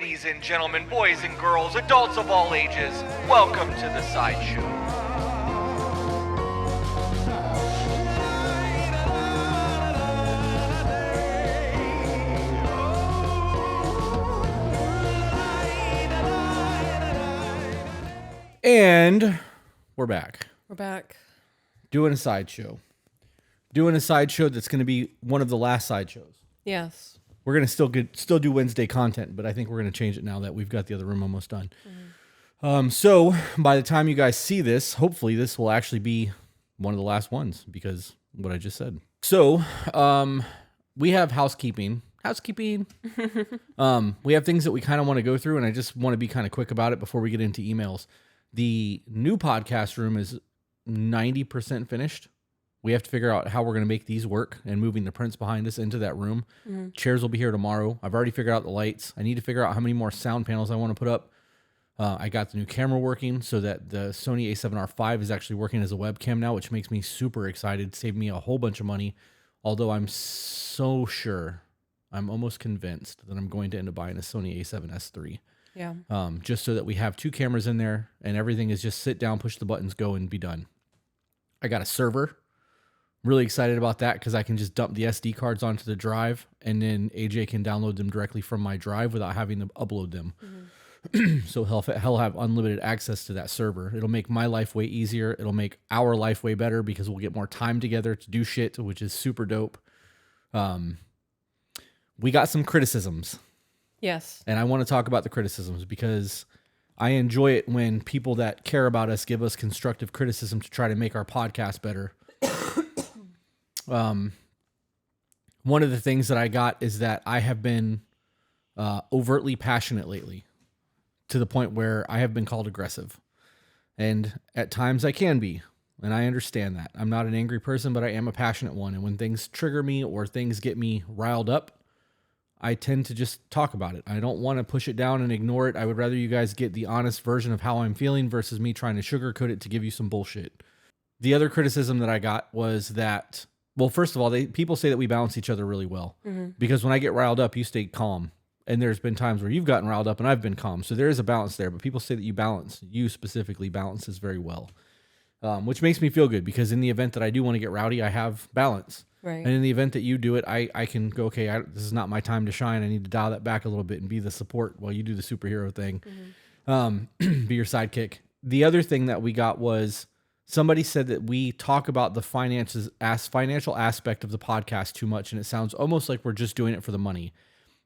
Ladies and gentlemen, boys and girls, adults of all ages, welcome to the Sideshow. And we're back. We're back. Doing a sideshow. Doing a sideshow that's going to be one of the last sideshows. Yes. We're going to still do Wednesday content, but I think we're going to change it now that we've got the other room almost done. So by the time you guys see this, hopefully this will actually be one of the last ones because what I just said. So we have housekeeping. We have things that we kind of want to go through, and I just want to be kind of quick about it before we get into emails. The new podcast room is 90% finished. We have to figure out how we're going to make these work and moving the prints behind us into that room. Mm-hmm. Chairs will be here tomorrow. I've already figured out the lights. I need to figure out how many more sound panels I want to put up. I got the new camera working so that the Sony a7R5 is actually working as a webcam now, which makes me super excited. Saved me a whole bunch of money. Although I'm so sure, I'm almost convinced that I'm going to end up buying a Sony a7S III. Yeah. Just so that we have two cameras in there and everything is just sit down, push the buttons, go, and be done. I got a server. Really excited about that because I can just dump the SD cards onto the drive and then AJ can download them directly from my drive without having to upload them. Mm-hmm. So he'll have unlimited access to that server. It'll make my life way easier. It'll make our life way better because we'll get more time together to do shit, which is super dope. We got some criticisms. Yes. And I want to talk about the criticisms because I enjoy it when people that care about us give us constructive criticism to try to make our podcast better. One of the things that I got is that I have been overtly passionate lately to the point where I have been called aggressive. And at times I can be, and I understand that. I'm not an angry person, but I am a passionate one. And when things trigger me or things get me riled up, I tend to just talk about it. I don't want to push it down and ignore it. I would rather you guys get the honest version of how I'm feeling versus me trying to sugarcoat it to give you some bullshit. The other criticism that I got was that, well, first of all, people say that we balance each other really well. Mm-hmm. Because when I get riled up, you stay calm. And there's been times where you've gotten riled up and I've been calm. So there is a balance there. But people say that you specifically balances very well. Which makes me feel good because in the event that I do want to get rowdy, I have balance. Right. And in the event that you do it, I can go, okay, this is not my time to shine. I need to dial that back a little bit and be the support while you do the superhero thing. Mm-hmm. Be your sidekick. The other thing that we got was somebody said that we talk about the financial aspect of the podcast too much, and it sounds almost like we're just doing it for the money.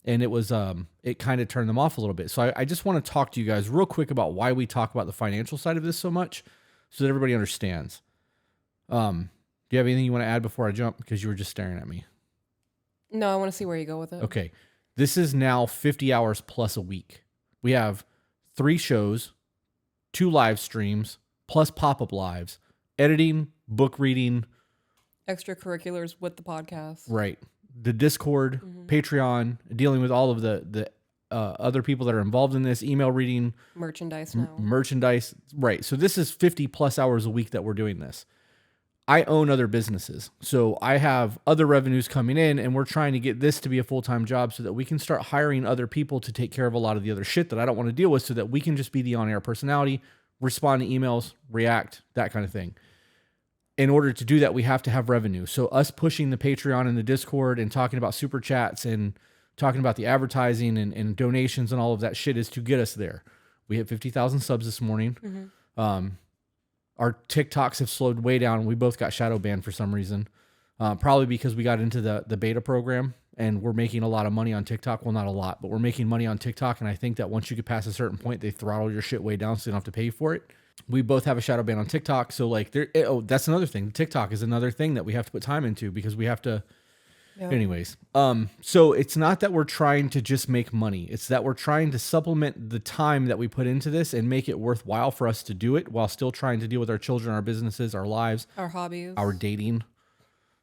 And it was it kind of turned them off a little bit. So I just want to talk to you guys real quick about why we talk about the financial side of this so much, so that everybody understands. Do you have anything you want to add before I jump? Because you were just staring at me. No, I want to see where you go with it. Okay. This is now 50 hours plus a week. We have 3 shows, 2 live streams, plus pop-up lives, editing, book reading. Extracurriculars with the podcast. Right. The Discord, mm-hmm. Patreon, dealing with all of the other people that are involved in this, email reading. Merchandise now. Merchandise. Right. So this is 50 plus hours a week that we're doing this. I own other businesses, so I have other revenues coming in, and we're trying to get this to be a full-time job so that we can start hiring other people to take care of a lot of the other shit that I don't want to deal with so that we can just be the on-air personality, respond to emails, react, that kind of thing. In order to do that, we have to have revenue. So us pushing the Patreon and the Discord and talking about super chats and talking about the advertising and donations and all of that shit is to get us there. We hit 50,000 subs this morning. Mm-hmm. Our TikToks have slowed way down. We both got shadow banned for some reason. Probably because we got into the beta program and we're making a lot of money on TikTok. Well, not a lot, but we're making money on TikTok. And I think that once you get past a certain point, they throttle your shit way down so you don't have to pay for it. We both have a shadow ban on TikTok. So like, that's another thing. TikTok is another thing that we have to put time into because we have to. Yep. Anyways, so it's not that we're trying to just make money. It's that we're trying to supplement the time that we put into this and make it worthwhile for us to do it while still trying to deal with our children, our businesses, our lives, our hobbies, our dating.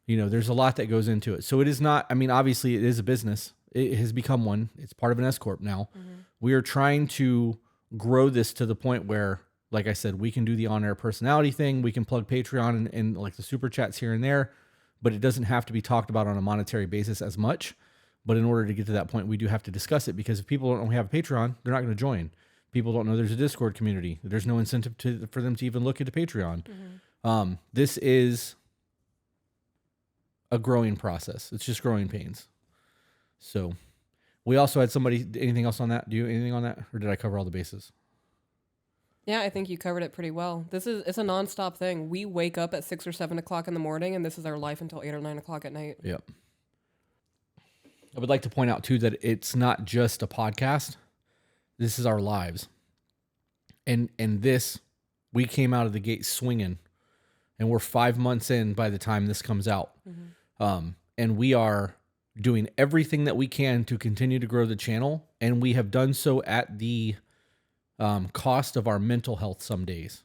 You know, there's a lot that goes into it. So it is not, I mean, obviously it is a business. It has become one. It's part of an S Corp now. Mm-hmm. We are trying to grow this to the point where, like I said, we can do the on-air personality thing. We can plug Patreon and like the super chats here and there. But it doesn't have to be talked about on a monetary basis as much. But in order to get to that point, we do have to discuss it, because if people don't know we have a Patreon, they're not going to join. People don't know there's a Discord community. There's no incentive for them to even look into Patreon. This is a growing process. It's just growing pains. So we also had somebody, anything else on that? Do you anything on that? Or did I cover all the bases? Yeah, I think you covered it pretty well. It's a nonstop thing. We wake up at 6 or 7 o'clock in the morning, and this is our life until 8 or 9 o'clock at night. Yep. I would like to point out too that it's not just a podcast. This is our lives. And this, we came out of the gate swinging, and we're 5 months in by the time this comes out. And we are doing everything that we can to continue to grow the channel. And we have done so at the cost of our mental health some days.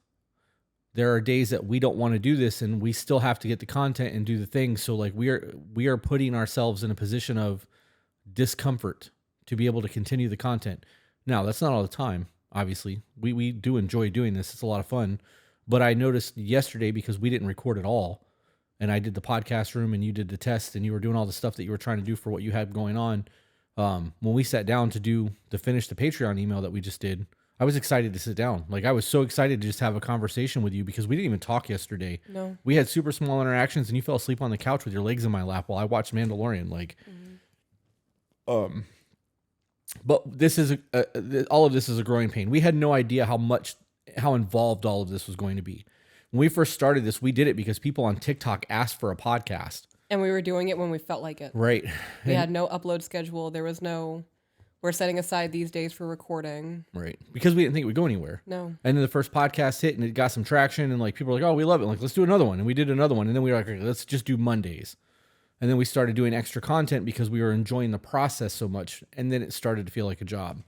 There are days that we don't want to do this, and we still have to get the content and do the things. So like we are putting ourselves in a position of discomfort to be able to continue the content. Now, that's not all the time. Obviously, we do enjoy doing this. It's a lot of fun. But I noticed yesterday, because we didn't record at all, and I did the podcast room and you did the test and you were doing all the stuff that you were trying to do for what you had going on. When we sat down to finish the Patreon email that we just did, I was excited to sit down. Like, I was so excited to just have a conversation with you, because we didn't even talk yesterday. No. We had super small interactions, and you fell asleep on the couch with your legs in my lap while I watched Mandalorian. Like, but this is all of this is a growing pain. We had no idea how involved all of this was going to be. When we first started this, we did it because people on TikTok asked for a podcast. And we were doing it when we felt like it. Right. We had no upload schedule. There was no, we're setting aside these days for recording. Right. Because we didn't think it would go anywhere. No. And then the first podcast hit and it got some traction, and like people were like, oh, we love it. Like, let's do another one. And we did another one. And then we were like, okay, let's just do Mondays. And then we started doing extra content because we were enjoying the process so much. And then it started to feel like a job.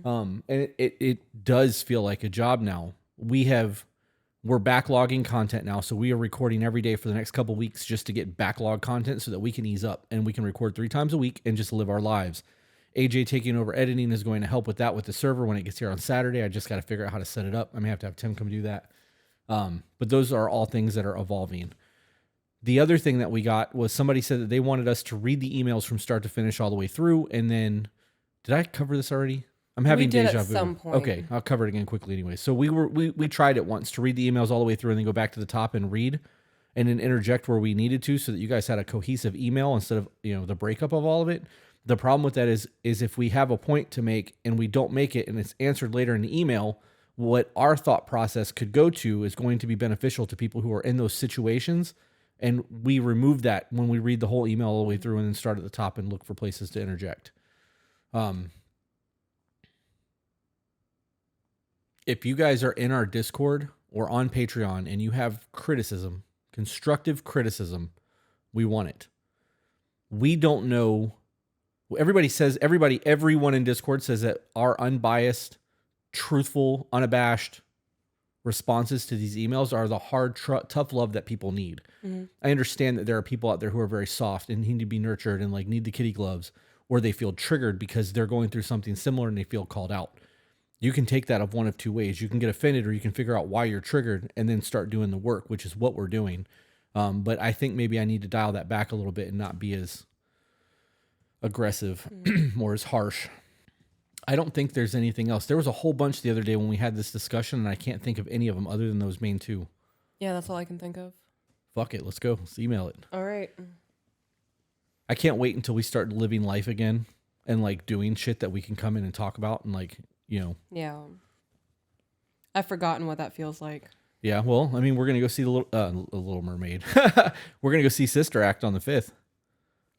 And it does feel like a job now. We're backlogging content now. So we are recording every day for the next couple weeks just to get backlog content so that we can ease up and we can record 3 times a week and just live our lives. AJ taking over editing is going to help with that with the server when it gets here on Saturday. I just got to figure out how to set it up. I may have to have Tim come do that. But those are all things that are evolving. The other thing that we got was somebody said that they wanted us to read the emails from start to finish all the way through. And then, did I cover this already? I'm having did deja at vu. some point. Okay, I'll cover it again quickly anyway. So we tried it once to read the emails all the way through and then go back to the top and read and then interject where we needed to, so that you guys had a cohesive email instead of, the breakup of all of it. The problem with that is if we have a point to make and we don't make it and it's answered later in the email, what our thought process could go to is going to be beneficial to people who are in those situations. And we remove that when we read the whole email all the way through and then start at the top and look for places to interject. If you guys are in our Discord or on Patreon and you have criticism, constructive criticism, we want it. We don't know. Everyone in Discord says that our unbiased, truthful, unabashed responses to these emails are the hard, tough love that people need. I understand that there are people out there who are very soft and need to be nurtured and like need the kitty gloves, or they feel triggered because they're going through something similar and they feel called out. You can take that of one of two ways. You can get offended, or you can figure out why you're triggered and then start doing the work, which is what we're doing. But I think maybe I need to dial that back a little bit and not be as aggressive or as harsh. I don't think there's anything else. There was a whole bunch the other day when we had this discussion, and I can't think of any of them other than those main two. Yeah, that's all I can think of. Fuck it. Let's go. Let's email it. All right. I can't wait until we start living life again and like doing shit that we can come in and talk about and like, Yeah. I've forgotten what that feels like. Yeah, well, I mean, we're going to go see the Little Mermaid. We're going to go see Sister Act on the 5th.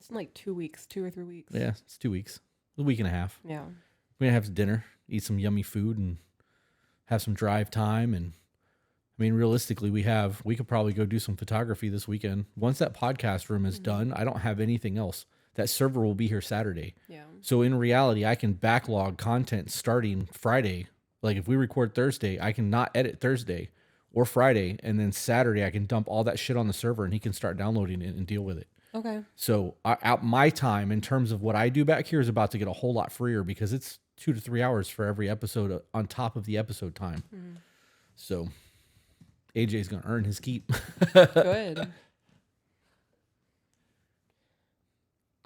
It's in like 2 weeks, 2 or 3 weeks. Yeah, it's 2 weeks. A week and a half. Yeah. We're going to have dinner, eat some yummy food, and have some drive time. And I mean, realistically, we could probably go do some photography this weekend. Once that podcast room is done, I don't have anything else. That server will be here Saturday. Yeah. So in reality, I can backlog content starting Friday. Like if we record Thursday, I can not edit Thursday or Friday. And then Saturday, I can dump all that shit on the server and he can start downloading it and deal with it. Okay. So my time in terms of what I do back here is about to get a whole lot freer because it's 2 to 3 hours for every episode on top of the episode time. So AJ's going to earn his keep. Good.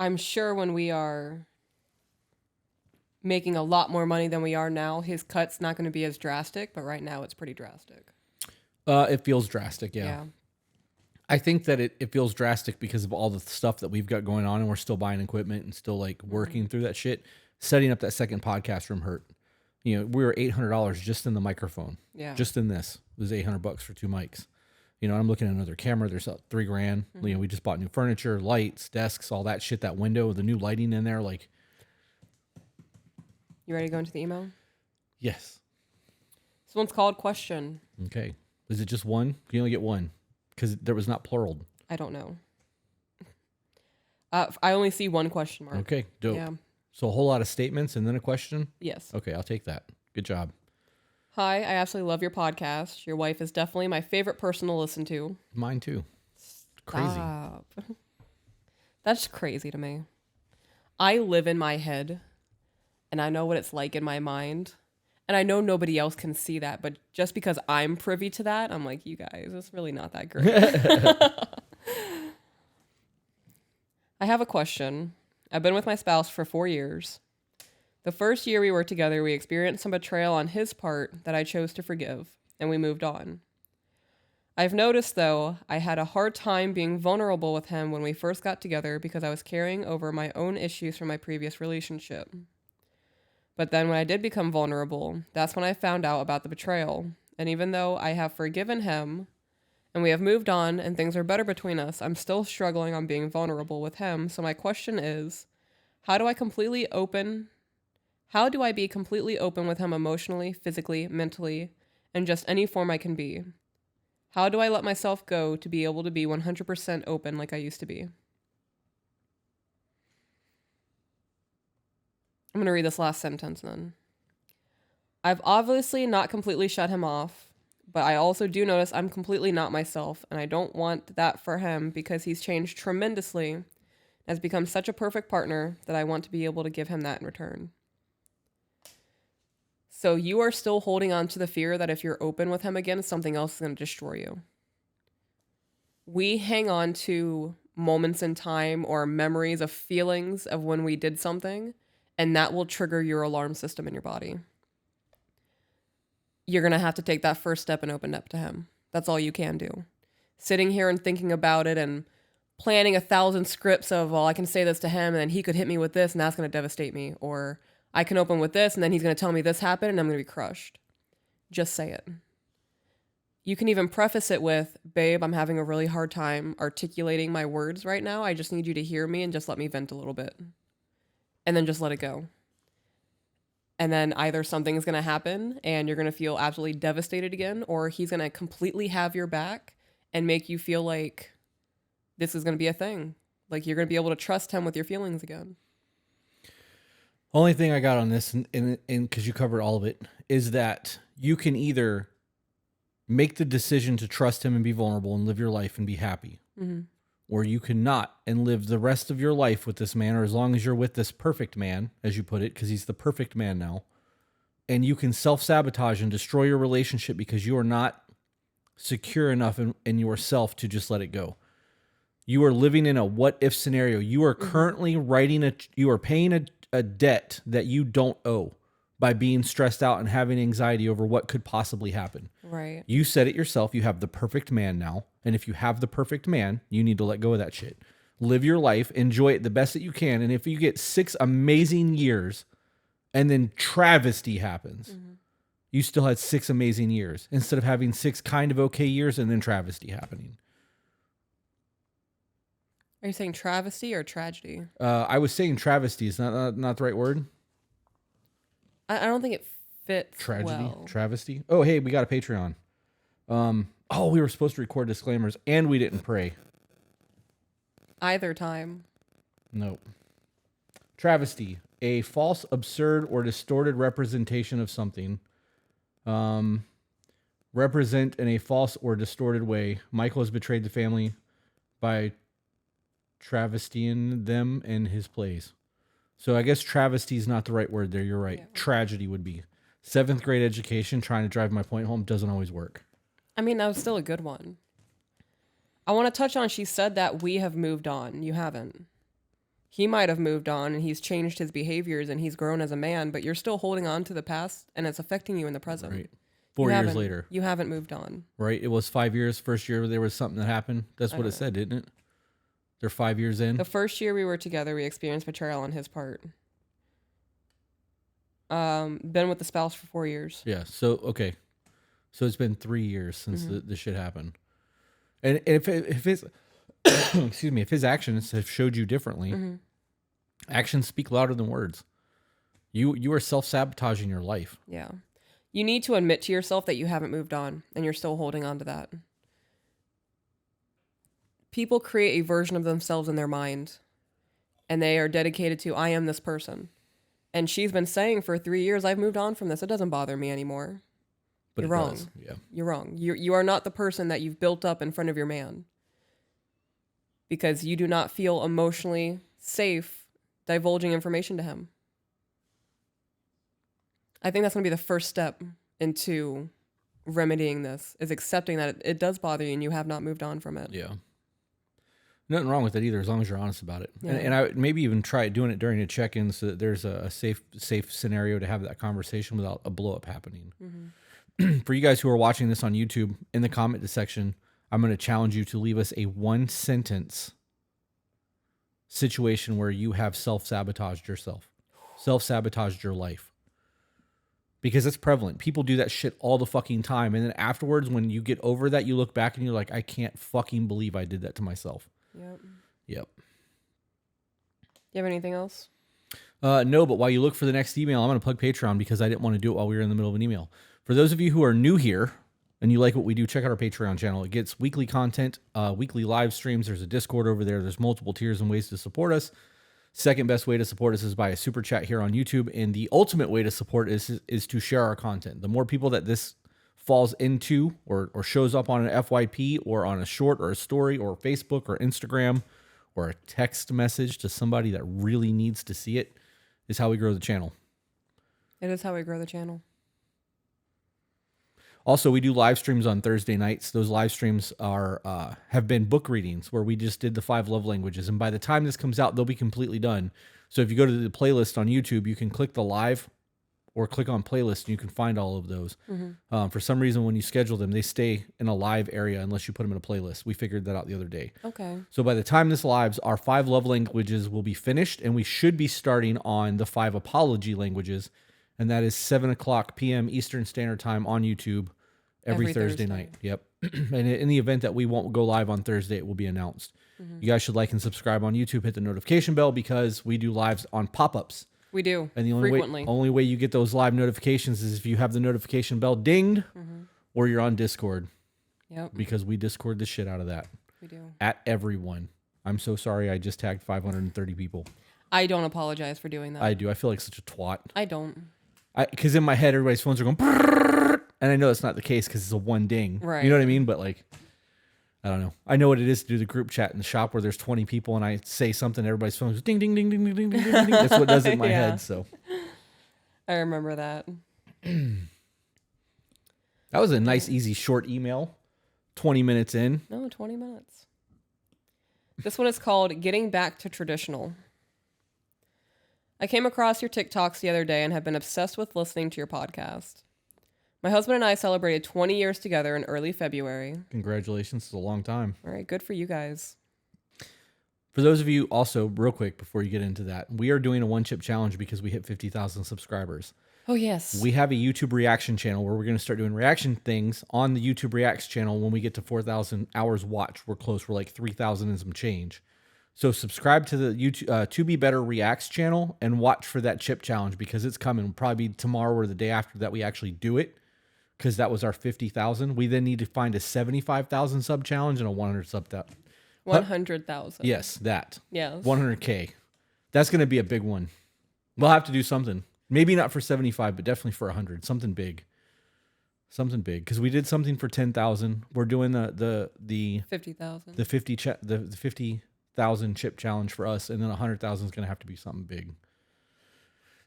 I'm sure when we are making a lot more money than we are now, his cut's not going to be as drastic, but right now it's pretty drastic. It feels drastic, yeah. Yeah. I think that it feels drastic because of all the stuff that we've got going on, and we're still buying equipment and still like working through that shit. Setting up that second podcast room hurt. You know, we were $800 just in the microphone. Yeah. Just in this. It was $800 for 2 mics. You know, I'm looking at another camera. There's $3,000. You know, we just bought new furniture, lights, desks, all that shit. That window, the new lighting in there. Like, You ready to go into the email? yes. This one's called Question. Okay. Is it just one? You only get one because there was not plural. I don't know. I only see one question mark. Okay. Dope. Yeah. So a whole lot of statements and then a question. Yes. Okay, I'll take that. Good job. Hi, I absolutely love your podcast. Your wife is definitely my favorite person to listen to. Mine too. Crazy. Stop. That's crazy to me. I live in my head and I know what it's like in my mind. And I know nobody else can see that, but just because I'm privy to that, I'm like, you guys, it's really not that great. I have a question. I've been with my spouse for 4 years. The first year we were together, we experienced some betrayal on his part that I chose to forgive, and we moved on. I've noticed, though, I had a hard time being vulnerable with him when we first got together because I was carrying over my own issues from my previous relationship. But then when I did become vulnerable, that's when I found out about the betrayal. And even though I have forgiven him and we have moved on and things are better between us, I'm still struggling on being vulnerable with him. So my question is, how do I be completely open with him emotionally, physically, mentally, and just any form I can be? How do I let myself go to be able to be 100% open like I used to be? I'm going to read this last sentence then. I've obviously not completely shut him off, but I also do notice I'm completely not myself, and I don't want that for him because he's changed tremendously and has become such a perfect partner that I want to be able to give him that in return. So you are still holding on to the fear that if you're open with him again, something else is going to destroy you. We hang on to moments in time or memories of feelings of when we did something, and that will trigger your alarm system in your body. You're going to have to take that first step and open up to him. That's all you can do. Sitting here and thinking about it and planning 1,000 scripts of, well, I can say this to him and then he could hit me with this and that's going to devastate me. Or I can open with this and then he's going to tell me this happened and I'm going to be crushed. Just say it. You can even preface it with, babe, I'm having a really hard time articulating my words right now. I just need you to hear me and just let me vent a little bit. And then just let it go. And then either something's going to happen and you're going to feel absolutely devastated again, or he's going to completely have your back and make you feel like this is going to be a thing. Like you're going to be able to trust him with your feelings again. Only thing I got on this, and because you covered all of it, is that you can either make the decision to trust him and be vulnerable and live your life and be happy. Mm-hmm. Or you cannot and live the rest of your life with this man, or as long as you're with this perfect man, as you put it, because he's the perfect man now. And you can self-sabotage and destroy your relationship because you are not secure enough in yourself to just let it go. You are living in a what-if scenario. You are currently you are paying a debt that you don't owe by being stressed out and having anxiety over what could possibly happen. Right. You said it yourself. You have the perfect man now. And if you have the perfect man, you need to let go of that shit. Live your life. Enjoy it the best that you can. And if you get 6 amazing years and then travesty happens, you still had 6 amazing years instead of having 6 kind of okay years and then travesty happening. Are you saying travesty or tragedy? I was saying travesty. Is not the right word? I don't think it fits Tragedy? well. Travesty? Oh, hey, we got a Patreon. We were supposed to record disclaimers and we didn't pray. Either time. Nope. Travesty. A false, absurd, or distorted representation of something. Represent in a false or distorted way. Michael has betrayed the family by travestying them in his plays. So I guess travesty is not the right word there. You're right. Yeah. Tragedy would be. 7th grade education, trying to drive my point home, doesn't always work. I mean, that was still a good one. I want to touch on, she said that we have moved on. You haven't. He might have moved on and he's changed his behaviors and he's grown as a man, but you're still holding on to the past and it's affecting you in the present. Right. 4 years later. You haven't moved on. Right. It was 5 years. First year there was something that happened. That's what it said, didn't it? They're 5 years in. The first year we were together, we experienced betrayal on his part. Been with the spouse for 4 years. Yeah. So, okay. So it's been 3 years since the shit happened. And if his, excuse me, if his actions have showed you differently, actions speak louder than words. You are self-sabotaging your life. Yeah. You need to admit to yourself that you haven't moved on and you're still holding on to that. People create a version of themselves in their mind and they are dedicated to, I am this person. And she's been saying for 3 years, I've moved on from this. It doesn't bother me anymore. But You're wrong. Does. Yeah. You're wrong. You are not the person that you've built up in front of your man. Because you do not feel emotionally safe divulging information to him. I think that's going to be the first step into remedying this, is accepting that it does bother you and you have not moved on from it. Yeah. Nothing wrong with it either, as long as you're honest about it. Yeah. And I would maybe even try doing it during a check-in so that there's a safe scenario to have that conversation without a blow-up happening. For you guys who are watching this on YouTube, in the comment section, I'm going to challenge you to leave us a 1-sentence situation where you have self-sabotaged yourself, self-sabotaged your life. Because it's prevalent. People do that shit all the fucking time. And then afterwards, when you get over that, you look back and you're like, I can't fucking believe I did that to myself. Yep. You have anything else? No, but while you look for the next email, I'm going to plug Patreon because I didn't want to do it while we were in the middle of an email. For those of you who are new here and you like what we do, check out our Patreon channel. It gets weekly content, weekly live streams. There's a Discord over there. There's multiple tiers and ways to support us. Second best way to support us is by a super chat here on YouTube. And the ultimate way to support is to share our content. The more people that this falls into or shows up on an FYP or on a short or a story or Facebook or Instagram or a text message to somebody that really needs to see it is how we grow the channel. It is how we grow the channel. Also, we do live streams on Thursday nights. Those live streams are have been book readings where we just did the 5 love languages. And by the time this comes out, they'll be completely done. So if you go to the playlist on YouTube, you can click the live or click on playlist and you can find all of those. For some reason, when you schedule them, they stay in a live area unless you put them in a playlist. We figured that out the other day. Okay. So by the time this lives, our 5 love languages will be finished and we should be starting on the 5 apology languages. And that is 7:00 p.m. Eastern Standard Time on YouTube every Thursday night. Yep. And in the event that we won't go live on Thursday, it will be announced. You guys should like and subscribe on YouTube. Hit the notification bell because we do lives on pop-ups. We do. And the frequently. only way you get those live notifications is if you have the notification bell dinged or you're on Discord. Yep. Because we Discord the shit out of that. We do. At everyone. I'm so sorry I just tagged 530 people. I don't apologize for doing that. I do. I feel like such a twat. I don't. Because in my head, everybody's phones are going, brrr, and I know that's not the case because it's a one ding. Right. You know what I mean? But like, I don't know. I know what it is to do the group chat in the shop where there's 20 people and I say something, everybody's phone goes ding, ding, ding, ding, ding, ding, ding, ding. That's what it does in my head. So I remember that. That was a nice, easy, short email. 20 minutes in. No, 20 minutes. This one is called Getting Back to Traditional. I came across your TikToks the other day and have been obsessed with listening to your podcast. My husband and I celebrated 20 years together in early February. Congratulations. It's a long time. All right, good for you guys. For those of you also, real quick, before you get into that, we are doing a one-chip challenge because we hit 50,000 subscribers. Oh, yes. We have a YouTube reaction channel where we're going to start doing reaction things on the YouTube Reacts channel. When we get to 4,000 hours watched, we're close. We're like 3,000 and some change. So subscribe to the YouTube To Be Better Reacts channel and watch for that chip challenge because it's coming. It'll probably be tomorrow or the day after that we actually do it because that was our 50,000. We then need to find a 75,000 sub challenge and a 100 sub. 100,000. Yes, that. Yes. 100K. That's going to be a big one. We'll have to do something. Maybe not for 75, but definitely for 100. Something big. Something big. Because we did something for 10,000. We're doing the 50,000. The 50,000 chip challenge for us, and then 100,000 is going to have to be something big.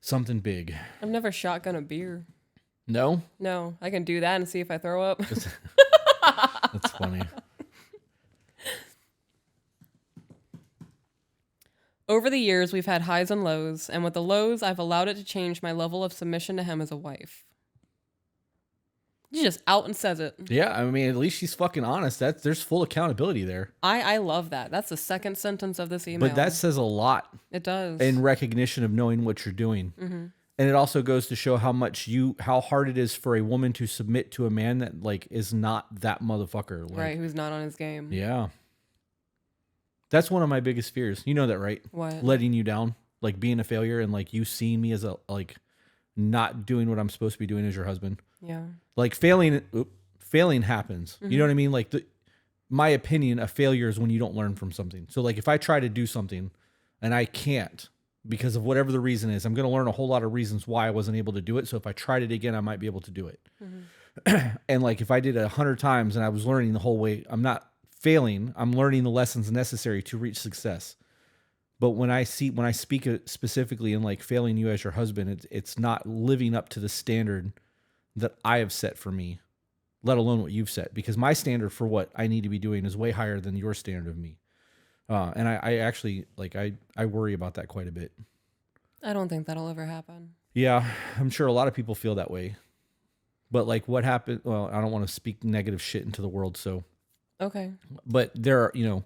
Something big. I've never shotgun a beer. No? No, I can do that and see if I throw up. That's funny. Over the years, we've had highs and lows, and with the lows, I've allowed it to change my level of submission to him as a wife. She just out and says it. Yeah, I mean, at least she's fucking honest. There's full accountability there. I love that. That's the second sentence of this email. But that says a lot. It does. In recognition of knowing what you're doing. Mm-hmm. And it also goes to show how hard it is for a woman to submit to a man that like is not that motherfucker. Like, right, who's not on his game. Yeah. That's one of my biggest fears. You know that, right? What? Letting you down, like being a failure and like you seeing me as a like not doing what I'm supposed to be doing as your husband. Yeah. Like failing happens. Mm-hmm. You know what I mean? Like my opinion, a failure is when you don't learn from something. So like if I try to do something and I can't because of whatever the reason is, I'm going to learn a whole lot of reasons why I wasn't able to do it. So if I tried it again, I might be able to do it. Mm-hmm. And like if I did it 100 times and I was learning the whole way, I'm not failing. I'm learning the lessons necessary to reach success. But when I speak specifically in like failing you as your husband, it's not living up to the standard that I have set for me, let alone what you've set, because my standard for what I need to be doing is way higher than your standard of me. And I actually like, I worry about that quite a bit. I don't think that'll ever happen. Yeah. I'm sure a lot of people feel that way, but like what happened? Well, I don't want to speak negative shit into the world. So, okay. But there are,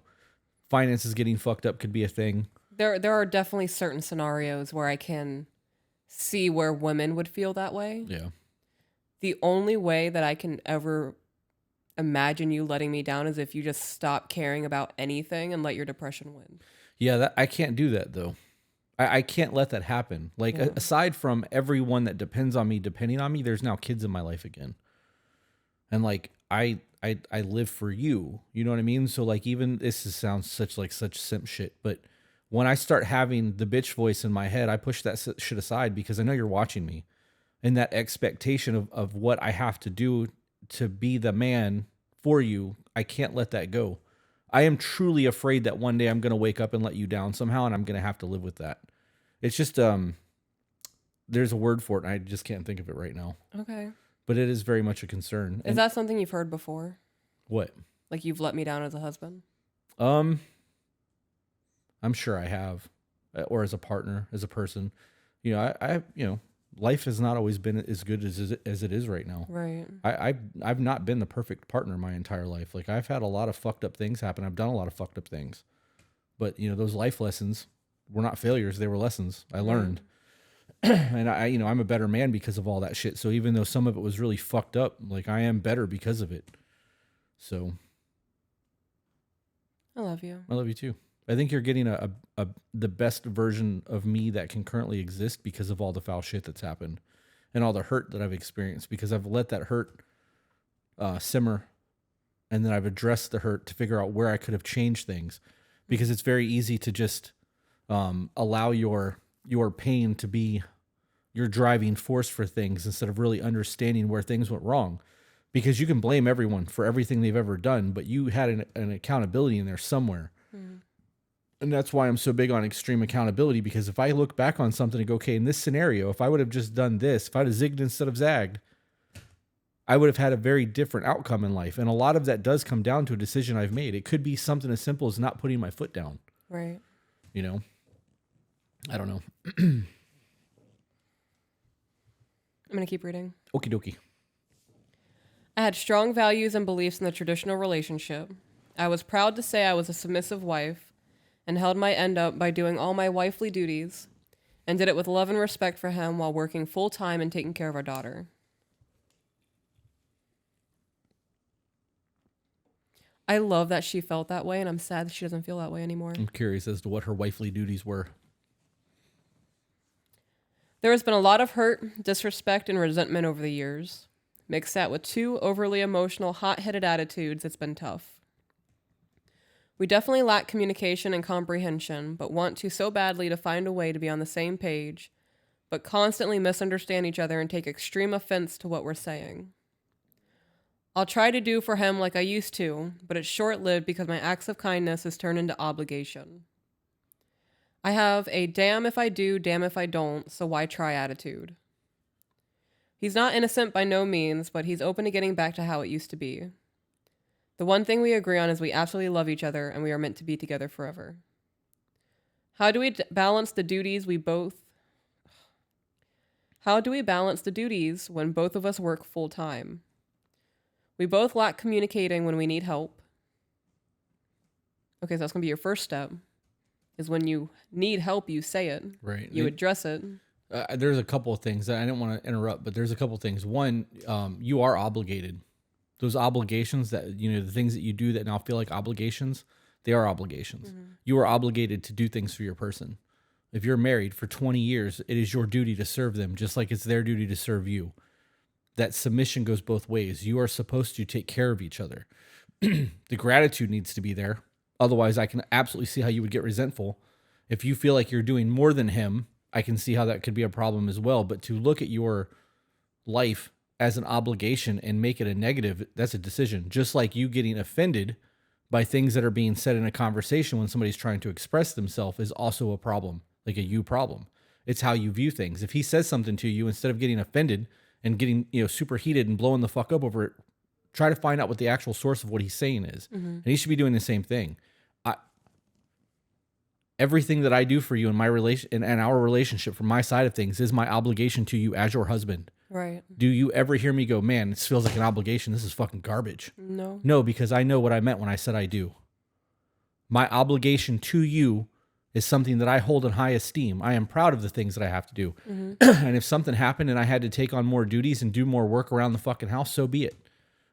finances getting fucked up could be a thing. There are definitely certain scenarios where I can see where women would feel that way. Yeah. The only way that I can ever imagine you letting me down is if you just stop caring about anything and let your depression win. Yeah, I can't do that though. I can't let that happen. Like aside from everyone that depending on me, there's now kids in my life again. And like I live for you. You know what I mean? So like even sounds such simp shit, but when I start having the bitch voice in my head, I push that shit aside because I know you're watching me. And that expectation of what I have to do to be the man for you, I can't let that go. I am truly afraid that one day I'm going to wake up and let you down somehow, and I'm going to have to live with that. It's just, there's a word for it, and I just can't think of it right now. Okay. But it is very much a concern. Is that something you've heard before? What? Like you've let me down as a husband? I'm sure I have, or as a partner, as a person. I life has not always been as good as it is right now. Right. I've not been the perfect partner my entire life. Like I've had a lot of fucked up things happen. I've done a lot of fucked up things, but those life lessons were not failures. They were lessons I learned. And I'm a better man because of all that shit. So even though some of it was really fucked up, like I am better because of it. So. I love you. I love you too. I think you're getting the best version of me that can currently exist because of all the foul shit that's happened and all the hurt that I've experienced, because I've let that hurt simmer, and then I've addressed the hurt to figure out where I could have changed things, because it's very easy to just allow your pain to be your driving force for things instead of really understanding where things went wrong, because you can blame everyone for everything they've ever done, but you had an accountability in there somewhere. Mm. And that's why I'm so big on extreme accountability, because if I look back on something and go, okay, in this scenario, if I would have just done this, if I'd have zigged instead of zagged, I would have had a very different outcome in life. And a lot of that does come down to a decision I've made. It could be something as simple as not putting my foot down. Right. I don't know. I'm going to keep reading. Okie dokie. I had strong values and beliefs in the traditional relationship. I was proud to say I was a submissive wife, and held my end up by doing all my wifely duties, and did it with love and respect for him while working full-time and taking care of our daughter. I love that she felt that way, and I'm sad that she doesn't feel that way anymore. I'm curious as to what her wifely duties were. There has been a lot of hurt, disrespect, and resentment over the years. Mixed that with 2 overly emotional, hot-headed attitudes, it's been tough. We definitely lack communication and comprehension, but want to so badly to find a way to be on the same page, but constantly misunderstand each other and take extreme offense to what we're saying. I'll try to do for him like I used to, but it's short-lived because my acts of kindness has turned into obligation. I have a damn if I do, damn if I don't, so why try attitude. He's not innocent by no means, but he's open to getting back to how it used to be. The one thing we agree on is we absolutely love each other and we are meant to be together forever. How do we balance the duties How do we balance the duties when both of us work full time? We both lack communicating when we need help. Okay, so that's going to be your first step. Is when you need help, you say it. Right. You address it. There's a couple of things that I didn't want to interrupt, but there's a couple of things. One, you are obligated. Those obligations that, the things that you do that now feel like obligations, they are obligations. Mm-hmm. You are obligated to do things for your person. If you're married for 20 years, it is your duty to serve them, just like it's their duty to serve you. That submission goes both ways. You are supposed to take care of each other. The gratitude needs to be there. Otherwise, I can absolutely see how you would get resentful. If you feel like you're doing more than him, I can see how that could be a problem as well. But to look at your life as an obligation and make it a negative, that's a decision. Just like you getting offended by things that are being said in a conversation when somebody's trying to express themselves is also a problem, like a you problem. It's how you view things. If he says something to you, instead of getting offended and getting super heated and blowing the fuck up over it, try to find out what the actual source of what he's saying is. Mm-hmm. And he should be doing the same thing. Everything that I do for you in my relation and our relationship from my side of things is my obligation to you as your husband. Right. Do you ever hear me go, man, this feels like an obligation. This is fucking garbage. No. No, because I know what I meant when I said I do. My obligation to you is something that I hold in high esteem. I am proud of the things that I have to do. Mm-hmm. And if something happened and I had to take on more duties and do more work around the fucking house, so be it.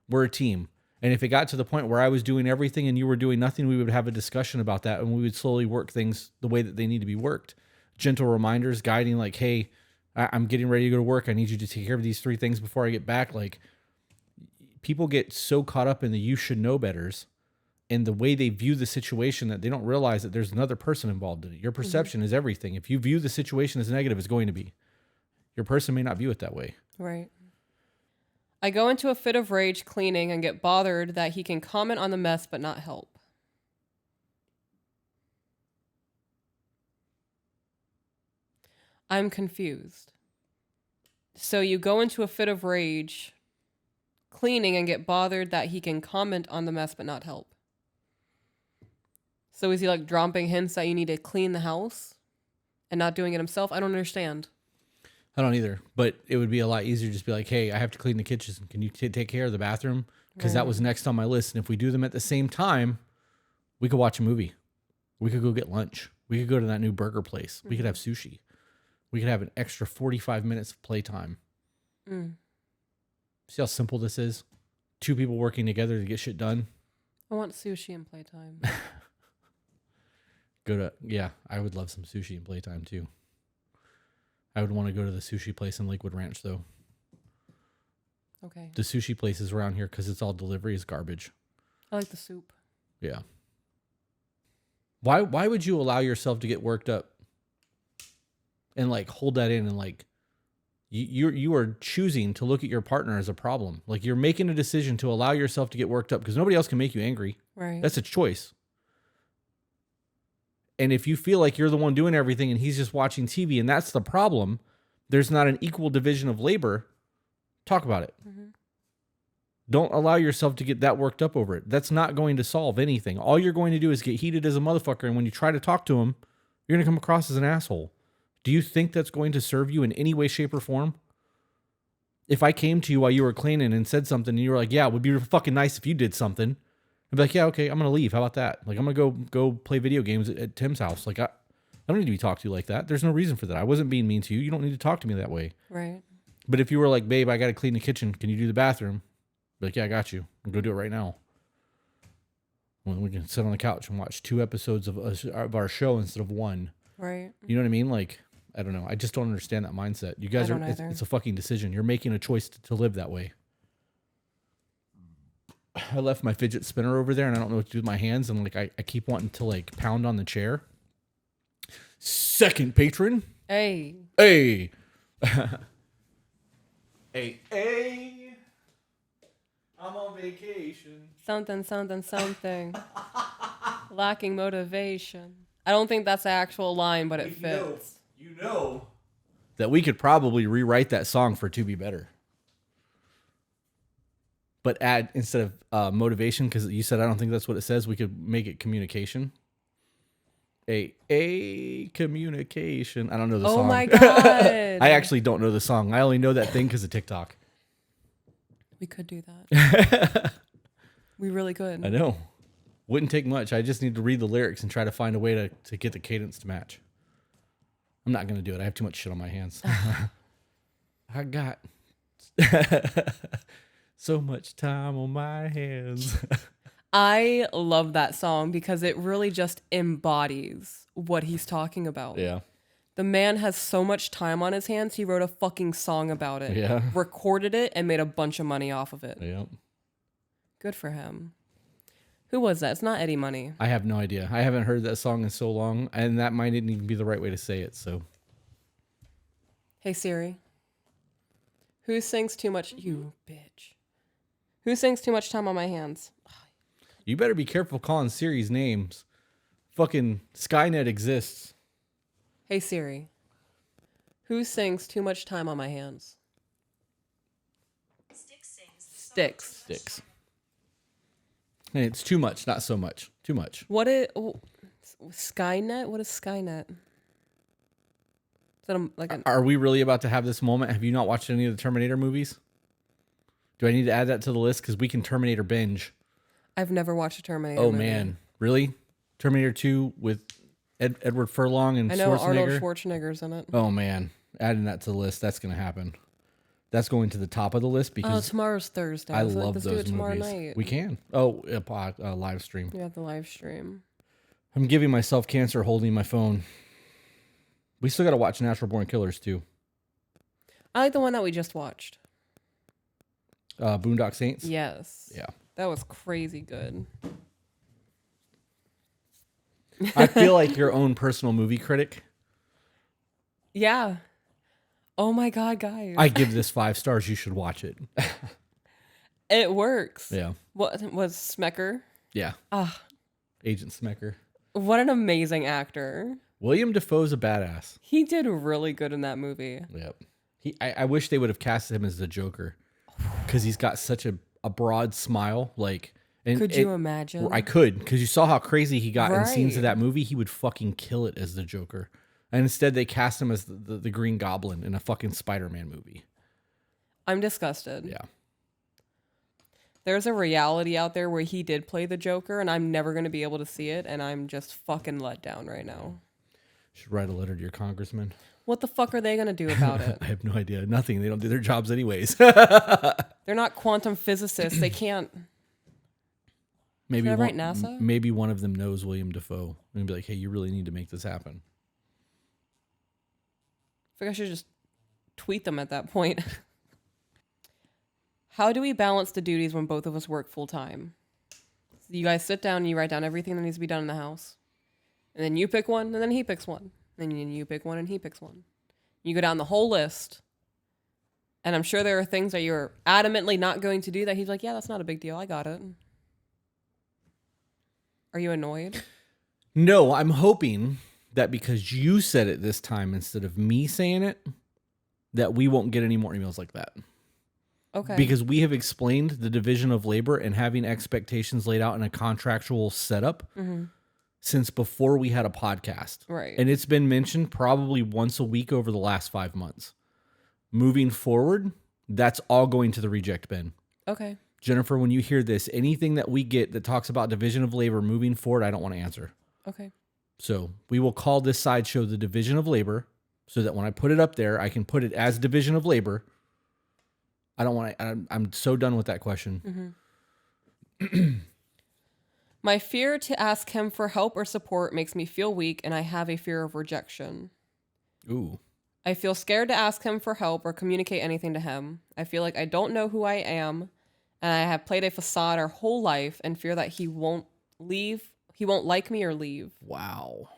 We're a team. And if it got to the point where I was doing everything and you were doing nothing, we would have a discussion about that and we would slowly work things the way that they need to be worked. Gentle reminders, guiding like, hey, I'm getting ready to go to work. I need you to take care of these 3 things before I get back. Like, people get so caught up in the you should know betters and the way they view the situation that they don't realize that there's another person involved in it. Your perception is everything. If you view the situation as negative, it's going to be. Your person may not view it that way. Right. I go into a fit of rage cleaning and get bothered that he can comment on the mess but not help. I'm confused. So you go into a fit of rage cleaning and get bothered that he can comment on the mess but not help. So is he like dropping hints that you need to clean the house and not doing it himself? I don't understand. I don't either, but it would be a lot easier to just be like, hey, I have to clean the kitchen. Can you take care of the bathroom? Because that was next on my list. And if we do them at the same time, we could watch a movie. We could go get lunch. We could go to that new burger place. We could have sushi. We could have an extra 45 minutes of playtime. See how simple this is? 2 people working together to get shit done. I want sushi and playtime. I would love some sushi and playtime too. I would want to go to the sushi place in Lakewood Ranch, though. Okay. The sushi places around here, because it's all delivery, is garbage. I like the soup. Yeah. Why would you allow yourself to get worked up and like hold that in and like you are choosing to look at your partner as a problem? Like, you're making a decision to allow yourself to get worked up because nobody else can make you angry. Right. That's a choice. And if you feel like you're the one doing everything and he's just watching TV and that's the problem, there's not an equal division of labor, talk about it. Mm-hmm. Don't allow yourself to get that worked up over it. That's not going to solve anything. All you're going to do is get heated as a motherfucker. And when you try to talk to him, you're going to come across as an asshole. Do you think that's going to serve you in any way, shape, or form? If I came to you while you were cleaning and said something and you were like, yeah, it would be fucking nice if you did something. I'd be like, yeah, okay, I'm going to leave. How about that? Like, I'm going to go play video games at Tim's house. Like, I don't need to be talked to like that. There's no reason for that. I wasn't being mean to you. You don't need to talk to me that way. Right. But if you were like, babe, I got to clean the kitchen. Can you do the bathroom? I'd be like, yeah, I got you. I'll go do it right now. Well, we can sit on the couch and watch 2 episodes of our show instead of 1. Right. You know what I mean? Like, I don't know. I just don't understand that mindset. You guys it's a fucking decision. You're making a choice to live that way. I left my fidget spinner over there and I don't know what to do with my hands. And like, I keep wanting to like pound on the chair. Second patron. Hey. Hey. I'm on vacation. Something. Lacking motivation. I don't think that's the actual line, but it fits. You know that we could probably rewrite that song for To Be Better. But add, instead of motivation, because you said I don't think that's what it says, we could make it communication. A communication. I don't know the Oh song. my God. I actually don't know the song. I only know that thing because of TikTok. We could do that. We really could. I know. Wouldn't take much. I just need to read the lyrics and try to find a way to get the cadence to match. I'm not going to do it. I have too much shit on my hands. I got so much time on my hands. I love that song because it really just embodies what he's talking about. Yeah. The man has so much time on his hands, he wrote a fucking song about it. Yeah. Recorded it and made a bunch of money off of it. Yep. Good for him. Who was that? It's not Eddie Money. I have no idea. I haven't heard that song in so long, and that might not even be the right way to say it, so. Hey Siri. Who sings too much? You bitch. Who sings too much time on my hands? You better be careful calling Siri's names. Fucking Skynet exists. Hey Siri. Who sings too much time on my hands? Sticks. Sticks. And it's too much, not so much. Too much. What is Skynet? What is Skynet? Is that like an Are we really about to have this moment? Have you not watched any of the Terminator movies? Do I need to add that to the list? Because we can Terminator binge. I've never watched a Terminator Oh, movie. man. Really? Terminator 2 with Edward Furlong and I know Arnold Schwarzenegger? Schwarzenegger's in it. Oh, man. Adding that to the list, that's going to happen. That's going to the top of the list Oh, because tomorrow's Thursday. I Let's love do those it tomorrow movies. night. We can. Oh, a live stream. Yeah, the live stream. I'm giving myself cancer holding my phone. We still got to watch Natural Born Killers, too. I like the one that we just watched. Boondock Saints? Yes. Yeah. That was crazy good. I feel like your own personal movie critic. Yeah. Oh my God, guys. I give this 5 stars. You should watch it. It works. Yeah. What was Smecker? Yeah. Ah, Agent Smecker. what an amazing actor. William Dafoe's a badass. He did really good in that movie. Yep. I wish they would have casted him as the Joker because he's got such a broad smile. Like, and Could you imagine? I could, because you saw how crazy he got in scenes of Right. that movie. He would fucking kill it as the Joker. And instead, they cast him as the Green Goblin in a fucking Spider-Man movie. I'm disgusted. Yeah. There's a reality out there where he did play the Joker, and I'm never going to be able to see it, and I'm just fucking let down right now. Should write a letter to your congressman. What the fuck are they going to do about it? I have no idea. Nothing. They don't do their jobs anyways. They're not quantum physicists. They can't. Maybe Should I one, write NASA? Maybe one of them knows William Dafoe and be like, "Hey, you really need to make this happen." I think I should just tweet them at that point. How do we balance the duties when both of us work full time? You guys sit down and you write down everything that needs to be done in the house. And then you pick one, and then he picks one. And then you pick one, and he picks one. You go down the whole list. And I'm sure there are things that you're adamantly not going to do that he's like, yeah, that's not a big deal. I got it. Are you annoyed? No, I'm hoping that because you said it this time instead of me saying it, that we won't get any more emails like that. Okay. Because we have explained the division of labor and having expectations laid out in a contractual setup since before we had a podcast. Right. And it's been mentioned probably once a week over the last 5 months. Moving forward, that's all going to the reject bin. Okay. Jennifer, when you hear this, anything that we get that talks about division of labor moving forward, I don't want to answer. Okay. So we will call this sideshow the division of labor so that when I put it up there, I can put it as division of labor. I don't want to, I'm so done with that question. My fear to ask him for help or support makes me feel weak, and I have a fear of rejection. Ooh. I feel scared to ask him for help or communicate anything to him. I feel like I don't know who I am, and I have played a facade our whole life and fear that he won't like me or leave. Wow.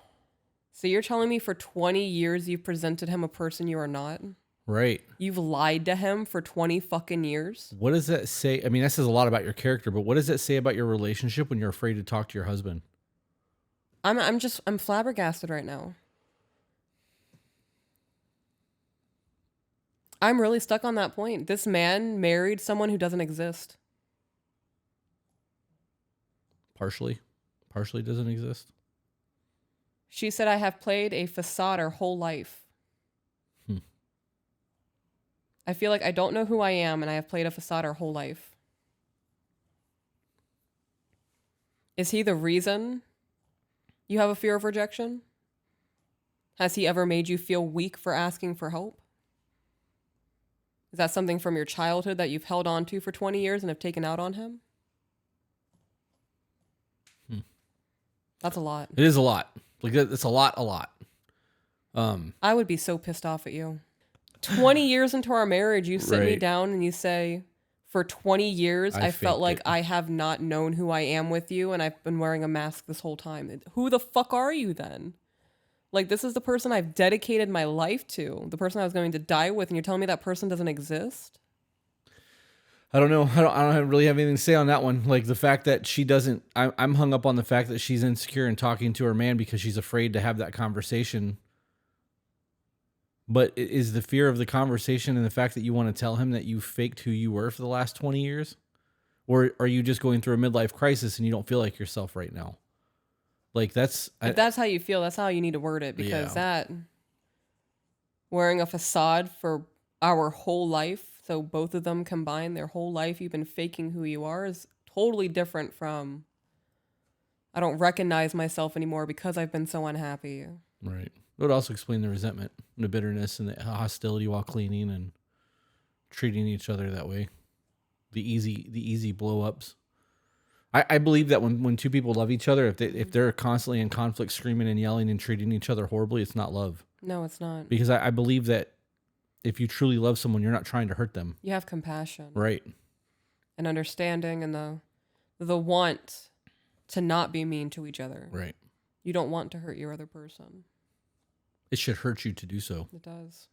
So you're telling me for 20 years you've presented him a person you are not? Right. You've lied to him for 20 fucking years? What does that say? I mean, that says a lot about your character, but what does that say about your relationship when you're afraid to talk to your husband? I'm flabbergasted right now. I'm really stuck on that point. This man married someone who doesn't exist. Partially doesn't exist. She said, I have played a facade our whole life. I feel like I don't know who I am and I have played a facade our whole life. Is he the reason you have a fear of rejection? Has he ever made you feel weak for asking for help? Is that something from your childhood that you've held on to for 20 years and have taken out on him? That's a lot. It is a lot. Like, it's a lot. I would be so pissed off at you. 20 years into our marriage, you sit me Right. down and you say, for 20 years, I felt faked like it. I have not known who I am with you, and I've been wearing a mask this whole time. Who the fuck are you then? Like, this is the person I've dedicated my life to, the person I was going to die with, and you're telling me that person doesn't exist? I don't know. I don't really have anything to say on that one. Like, the fact that she doesn't, I'm hung up on the fact that she's insecure and talking to her man because she's afraid to have that conversation. But is the fear of the conversation and the fact that you want to tell him that you faked who you were for the last 20 years? Or are you just going through a midlife crisis and you don't feel like yourself right now? Like, If that's how you feel, that's how you need to word it, because that wearing a facade for our whole life, so both of them combined, their whole life, you've been faking who you are, is totally different from, I don't recognize myself anymore because I've been so unhappy. Right. It would also explain the resentment, and the bitterness, and the hostility while cleaning and treating each other that way. The easy blow ups. I believe that when two people love each other, if they're constantly in conflict, screaming and yelling and treating each other horribly, it's not love. No, it's not. Because I believe that if you truly love someone, you're not trying to hurt them. You have compassion. Right. And understanding and the want to not be mean to each other. Right. You don't want to hurt your other person. It should hurt you to do so. It does.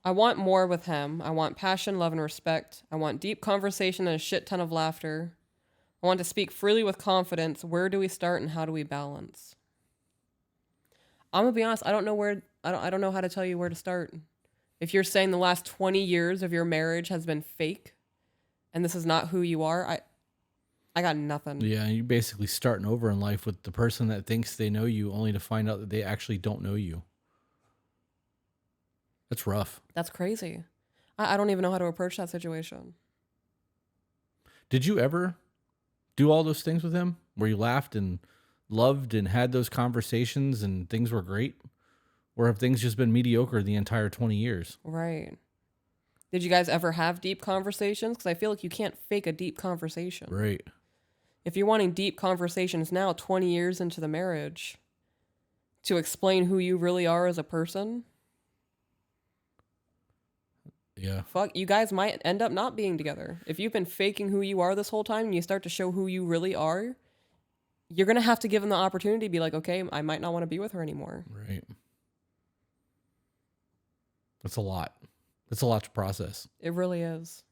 I want more with him. I want passion, love, and respect. I want deep conversation and a shit ton of laughter. I want to speak freely with confidence. Where do we start and how do we balance? I'm gonna be honest, I don't know how to tell you where to start. If you're saying the last 20 years of your marriage has been fake and this is not who you are, I got nothing. Yeah, you're basically starting over in life with the person that thinks they know you only to find out that they actually don't know you. That's rough. That's crazy. I don't even know how to approach that situation. Did you ever do all those things with him where you laughed and loved and had those conversations and things were great? Or have things just been mediocre the entire 20 years? Right. Did you guys ever have deep conversations? Because I feel like you can't fake a deep conversation. Right. If you're wanting deep conversations now, 20 years into the marriage, to explain who you really are as a person, Yeah. fuck, you guys might end up not being together. If you've been faking who you are this whole time and you start to show who you really are, you're going to have to give them the opportunity to be like, okay, I might not want to be with her anymore. Right. That's a lot. That's a lot to process. It really is.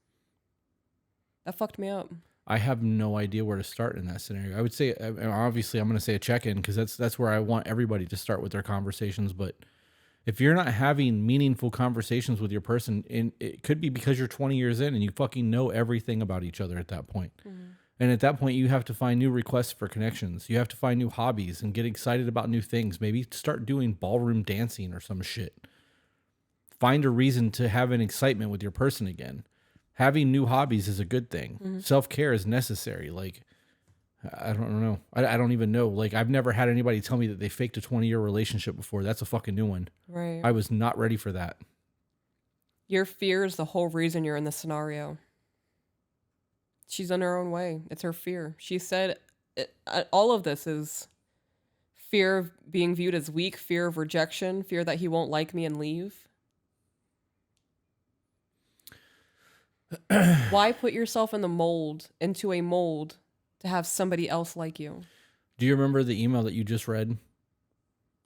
That fucked me up. I have no idea where to start in that scenario. I would say, obviously, I'm going to say a check-in because that's where I want everybody to start with their conversations. But if you're not having meaningful conversations with your person, and it could be because you're 20 years in and you fucking know everything about each other at that point. Mm-hmm. And at that point, you have to find new requests for connections. You have to find new hobbies and get excited about new things. Maybe start doing ballroom dancing or some shit. Find a reason to have an excitement with your person again. Having new hobbies is a good thing. Mm-hmm. Self-care is necessary. Like, I don't know. I don't even know. Like, I've never had anybody tell me that they faked a 20-year relationship before. That's a fucking new one. Right. I was not ready for that. Your fear is the whole reason you're in this scenario. She's on her own way. It's her fear. She said all of this is fear of being viewed as weak, fear of rejection, fear that he won't like me and leave. Why put yourself into a mold to have somebody else like you? Do you remember the email that you just read?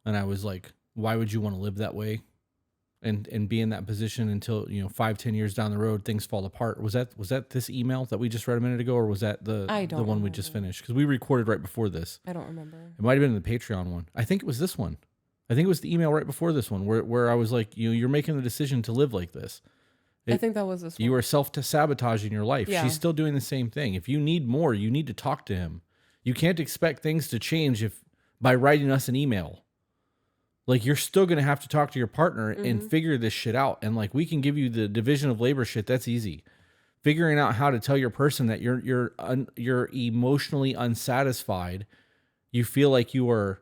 And I was like, why would you want to live that way? And be in that position until, 5-10 years down the road, things fall apart. Was that this email that we just read a minute ago, or was that the one we just finished? Because we recorded right before this. I don't remember. It might have been the Patreon one. I think it was this one. I think it was the email right before this one where I was like, you're making the decision to live like this. I think that was this one. You are self-sabotaging your life. Yeah. She's still doing the same thing. If you need more, you need to talk to him. You can't expect things to change if by writing us an email. Like, you're still going to have to talk to your partner and figure this shit out. And like, we can give you the division of labor shit. That's easy. Figuring out how to tell your person that you're emotionally unsatisfied. You feel like you are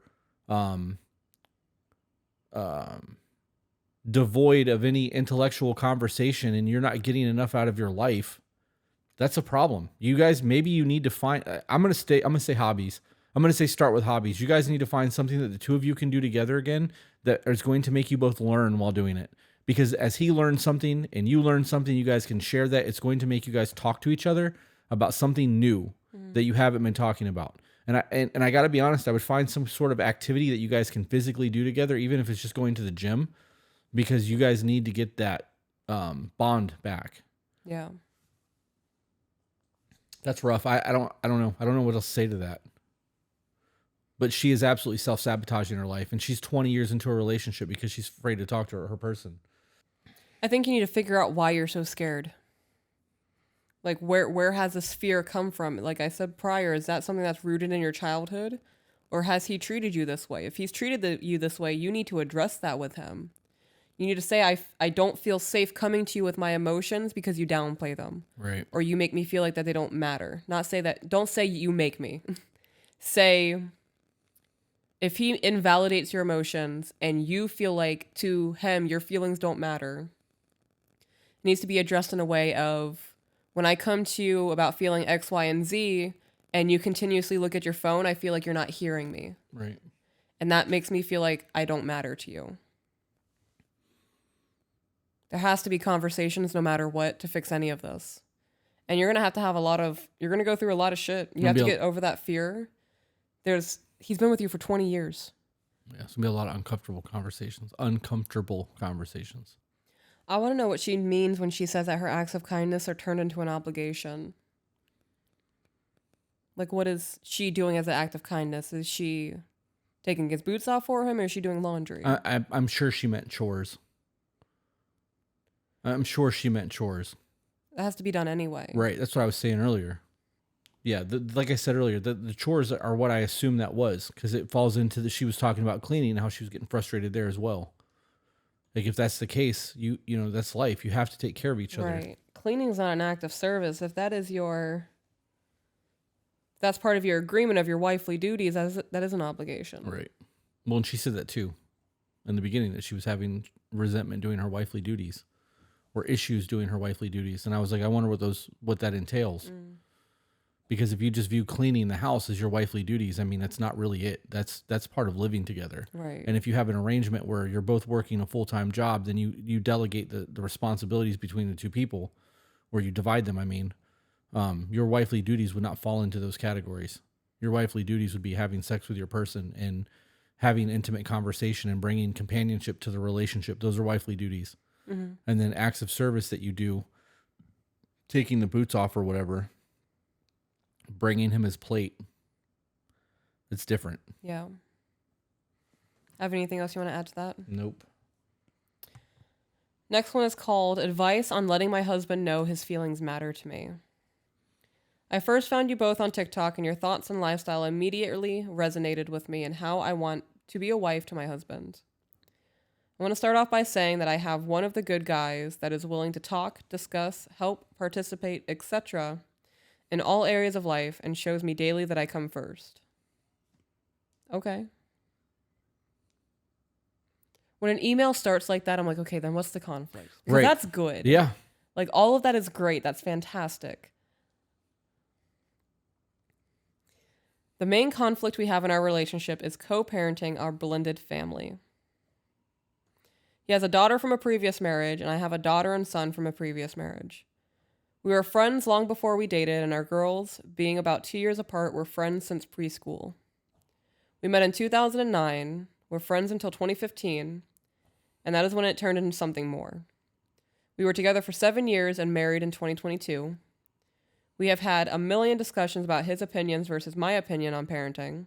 devoid of any intellectual conversation and you're not getting enough out of your life. That's a problem. You guys, maybe you need to find, I'm going to say hobbies. I'm going to say start with hobbies. You guys need to find something that the two of you can do together again that is going to make you both learn while doing it. Because as he learns something and you learn something, you guys can share that. It's going to make you guys talk to each other about something new that you haven't been talking about. And I got to be honest, I would find some sort of activity that you guys can physically do together, even if it's just going to the gym, because you guys need to get that bond back. Yeah. That's rough. I don't know. I don't know what else to say to that. But she is absolutely self-sabotaging her life, and she's 20 years into a relationship because she's afraid to talk to her person. I think you need to figure out why you're so scared. Like, where has this fear come from? Like I said prior, is that something that's rooted in your childhood? Or has he treated you this way? If he's treated you this way, you need to address that with him. You need to say, I don't feel safe coming to you with my emotions because you downplay them. Right. Or you make me feel like that they don't matter. Not say that, don't say you make me. Say, if he invalidates your emotions and you feel like to him your feelings don't matter, it needs to be addressed in a way of, when I come to you about feeling X, Y, and Z, and you continuously look at your phone, I feel like you're not hearing me. Right. And that makes me feel like I don't matter to you. There has to be conversations no matter what to fix any of this. And you're going to have you're going to go through a lot of shit. You have to get over that fear. He's been with you for 20 years. Yeah, it's going to be a lot of uncomfortable conversations. I want to know what she means when she says that her acts of kindness are turned into an obligation. Like, what is she doing as an act of kindness? Is she taking his boots off for him, or is she doing laundry? I'm sure she meant chores. That has to be done anyway. Right. That's what I was saying earlier. Yeah. Like I said earlier, the chores are what I assume that was, because it falls into she was talking about cleaning and how she was getting frustrated there as well. Like, if that's the case, you know, that's life. You have to take care of each other. Right. Cleaning is not an act of service. If that is that's part of your agreement of your wifely duties, that is an obligation. Right. Well, and she said that too in the beginning, that she was having resentment doing her wifely duties or issues doing her wifely duties. And I was like, I wonder what that entails. Because if you just view cleaning the house as your wifely duties, I mean, that's not really it. That's part of living together. Right. And if you have an arrangement where you're both working a full-time job, then you delegate the responsibilities between the two people, or you divide them. I mean, your wifely duties would not fall into those categories. Your wifely duties would be having sex with your person and having intimate conversation and bringing companionship to the relationship. Those are wifely duties. Mm-hmm. And then acts of service that you do, taking the boots off or whatever, bringing him his plate, it's different. Yeah. Have anything else you want to add to that? Nope. Next one is called Advice on Letting My Husband Know His Feelings Matter to Me. I first found you both on TikTok, and your thoughts and lifestyle immediately resonated with me and how I want to be a wife to my husband. I want to start off by saying that I have one of the good guys that is willing to talk, discuss, help, participate, etc. in all areas of life, and shows me daily that I come first. Okay. When an email starts like that, I'm like, okay, then what's the conflict? Because Right. that's good. Yeah. Like, all of that is great. That's fantastic. The main conflict we have in our relationship is co-parenting our blended family. He has a daughter from a previous marriage, and I have a daughter and son from a previous marriage. We were friends long before we dated, and our girls, being about 2 years apart, were friends since preschool. We met in 2009, were friends until 2015, and that is when it turned into something more. We were together for 7 years and married in 2022. We have had a million discussions about his opinions versus my opinion on parenting.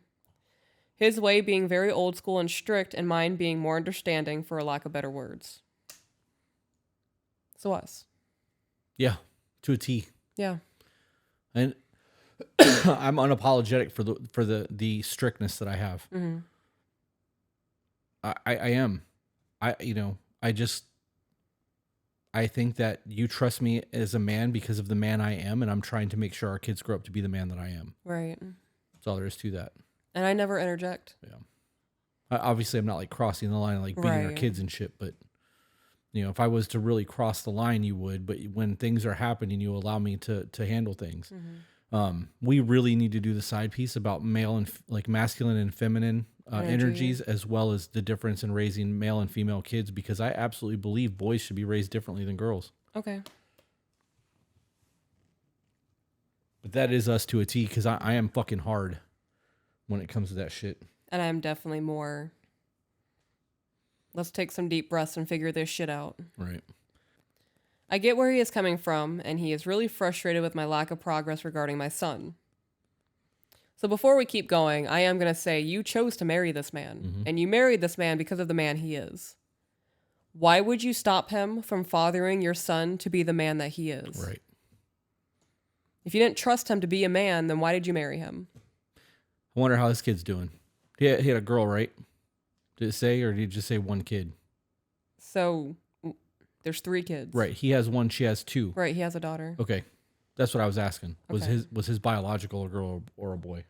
His way being very old school and strict, and mine being more understanding, for a lack of better words. So us. Yeah. To a T. Yeah. And I'm unapologetic for the strictness that I have. Mm-hmm. I am. I think that you trust me as a man because of the man I am, and I'm trying to make sure our kids grow up to be the man that I am. Right. That's all there is to that. And I never interject. Yeah. Obviously, I'm not like crossing the line, like beating our Right. kids and shit, but if I was to really cross the line, you would. But when things are happening, you allow me to handle things. Mm-hmm. We really need to do the side piece about male and like masculine and feminine energies, as well as the difference in raising male and female kids, because I absolutely believe boys should be raised differently than girls. Okay. But that is us to a T, because I am fucking hard when it comes to that shit. And I'm definitely more, let's take some deep breaths and figure this shit out. Right. I get where he is coming from, and he is really frustrated with my lack of progress regarding my son. So before we keep going, I am going to say you chose to marry this man, and you married this man because of the man he is. Why would you stop him from fathering your son to be the man that he is? Right. If you didn't trust him to be a man, then why did you marry him? I wonder how this kid's doing. He had a girl, right? Did it say, or did you just say one kid? So there's 3 kids. Right. He has one, she has 2. Right, he has a daughter. Okay. That's what I was asking. Okay. Was his biological a girl or a boy?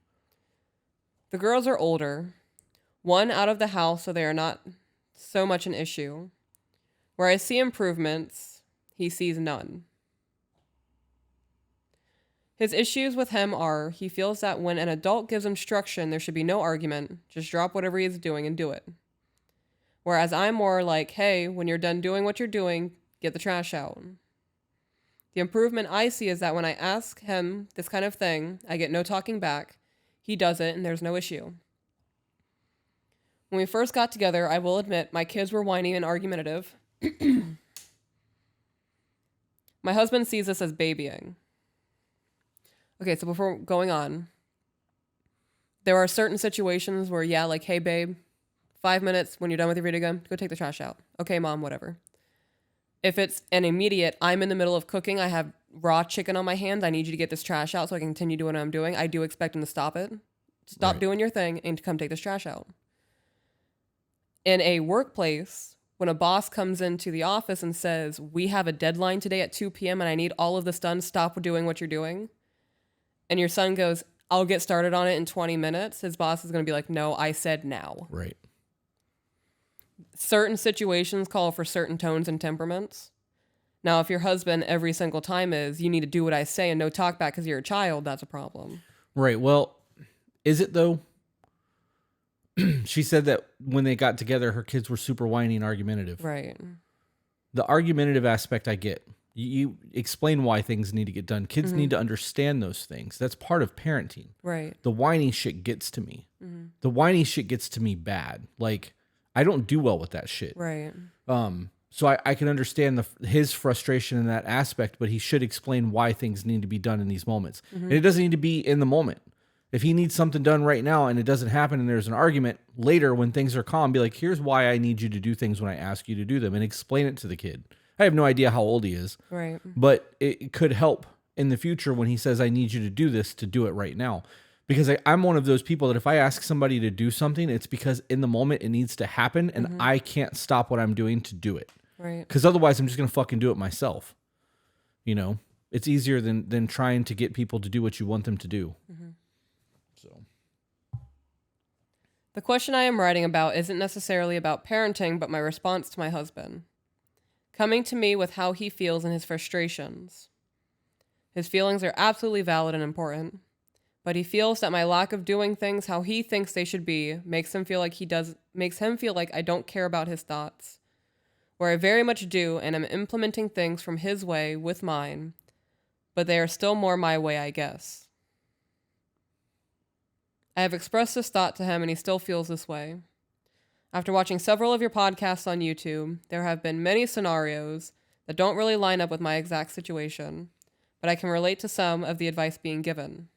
The girls are older, one out of the house, so they are not so much an issue. Where I see improvements, he sees none. His issues with him are he feels that when an adult gives instruction, there should be no argument. Just drop whatever he is doing and do it. Whereas I'm more like, hey, when you're done doing what you're doing, get the trash out. The improvement I see is that when I ask him this kind of thing, I get no talking back. He does it, and there's no issue. When we first got together, I will admit my kids were whiny and argumentative. My husband sees this as babying. Okay, so before going on, there are certain situations where, yeah, like, hey, babe, 5 minutes when you're done with your video game, go take the trash out. Okay, mom, whatever. If it's an immediate, I'm in the middle of cooking, I have raw chicken on my hands, I need you to get this trash out so I can continue doing what I'm doing, I do expect him to stop it. Stop doing your thing and to come take this trash out. In a workplace, when a boss comes into the office and says, we have a deadline today at 2 p.m. and I need all of this done, stop doing what you're doing. And your son goes, I'll get started on it in 20 minutes. His boss is going to be like, no, I said now. Right. Certain situations call for certain tones and temperaments. Now, if your husband every single time is, you need to do what I say and no talk back because you're a child, that's a problem. Right. Well, is it though? She said that when they got together, her kids were super whiny and argumentative. Right. The argumentative aspect I get. You explain why things need to get done. Kids need to understand those things. That's part of parenting. Right. The whiny shit gets to me. The whiny shit gets to me bad. Like, I don't do well with that shit. Right. So I can understand his frustration in that aspect, but he should explain why things need to be done in these moments. And it doesn't need to be in the moment. If he needs something done right now and it doesn't happen and there's an argument later when things are calm, be like, here's why I need you to do things when I ask you to do them, and explain it to the kid. I have no idea how old he is, Right. but it could help in the future when he says, I need you to do this, to do it right now. Because I'm one of those people that if I ask somebody to do something, it's because in the moment it needs to happen and I can't stop what I'm doing to do it. Right. Because otherwise I'm just going to fucking do it myself. You know, it's easier than trying to get people to do what you want them to do. So The question I am writing about isn't necessarily about parenting, but my response to my husband. Coming to me with how he feels and his frustrations. His feelings are absolutely valid and important, but he feels that my lack of doing things how he thinks they should be makes him feel like I don't care about his thoughts. Where I very much do and am implementing things from his way with mine, but they are still more my way, I guess. I have expressed this thought to him and he still feels this way. After watching several of your podcasts on YouTube, there have been many scenarios that don't really line up with my exact situation, but I can relate to some of the advice being given.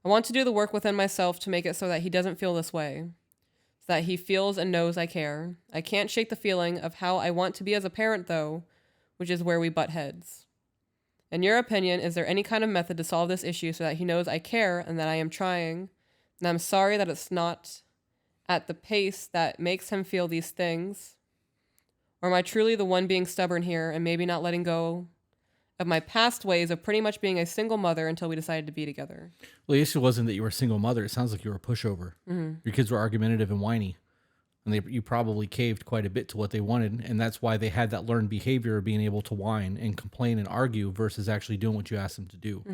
I want to do the work within myself to make it so that he doesn't feel this way, so that he feels and knows I care. I can't shake the feeling of how I want to be as a parent, though, which is where we butt heads. In your opinion, is there any kind of method to solve this issue so that he knows I care and that I am trying? And I'm sorry that it's not at the pace that makes him feel these things. Or am I truly the one being stubborn here and maybe not letting go of my past ways of pretty much being a single mother until we decided to be together? Well, the issue wasn't that you were a single mother. It sounds like you were a pushover. Your kids were argumentative and whiny. And you probably caved quite a bit to what they wanted. And that's why they had that learned behavior of being able to whine and complain and argue versus actually doing what you asked them to do.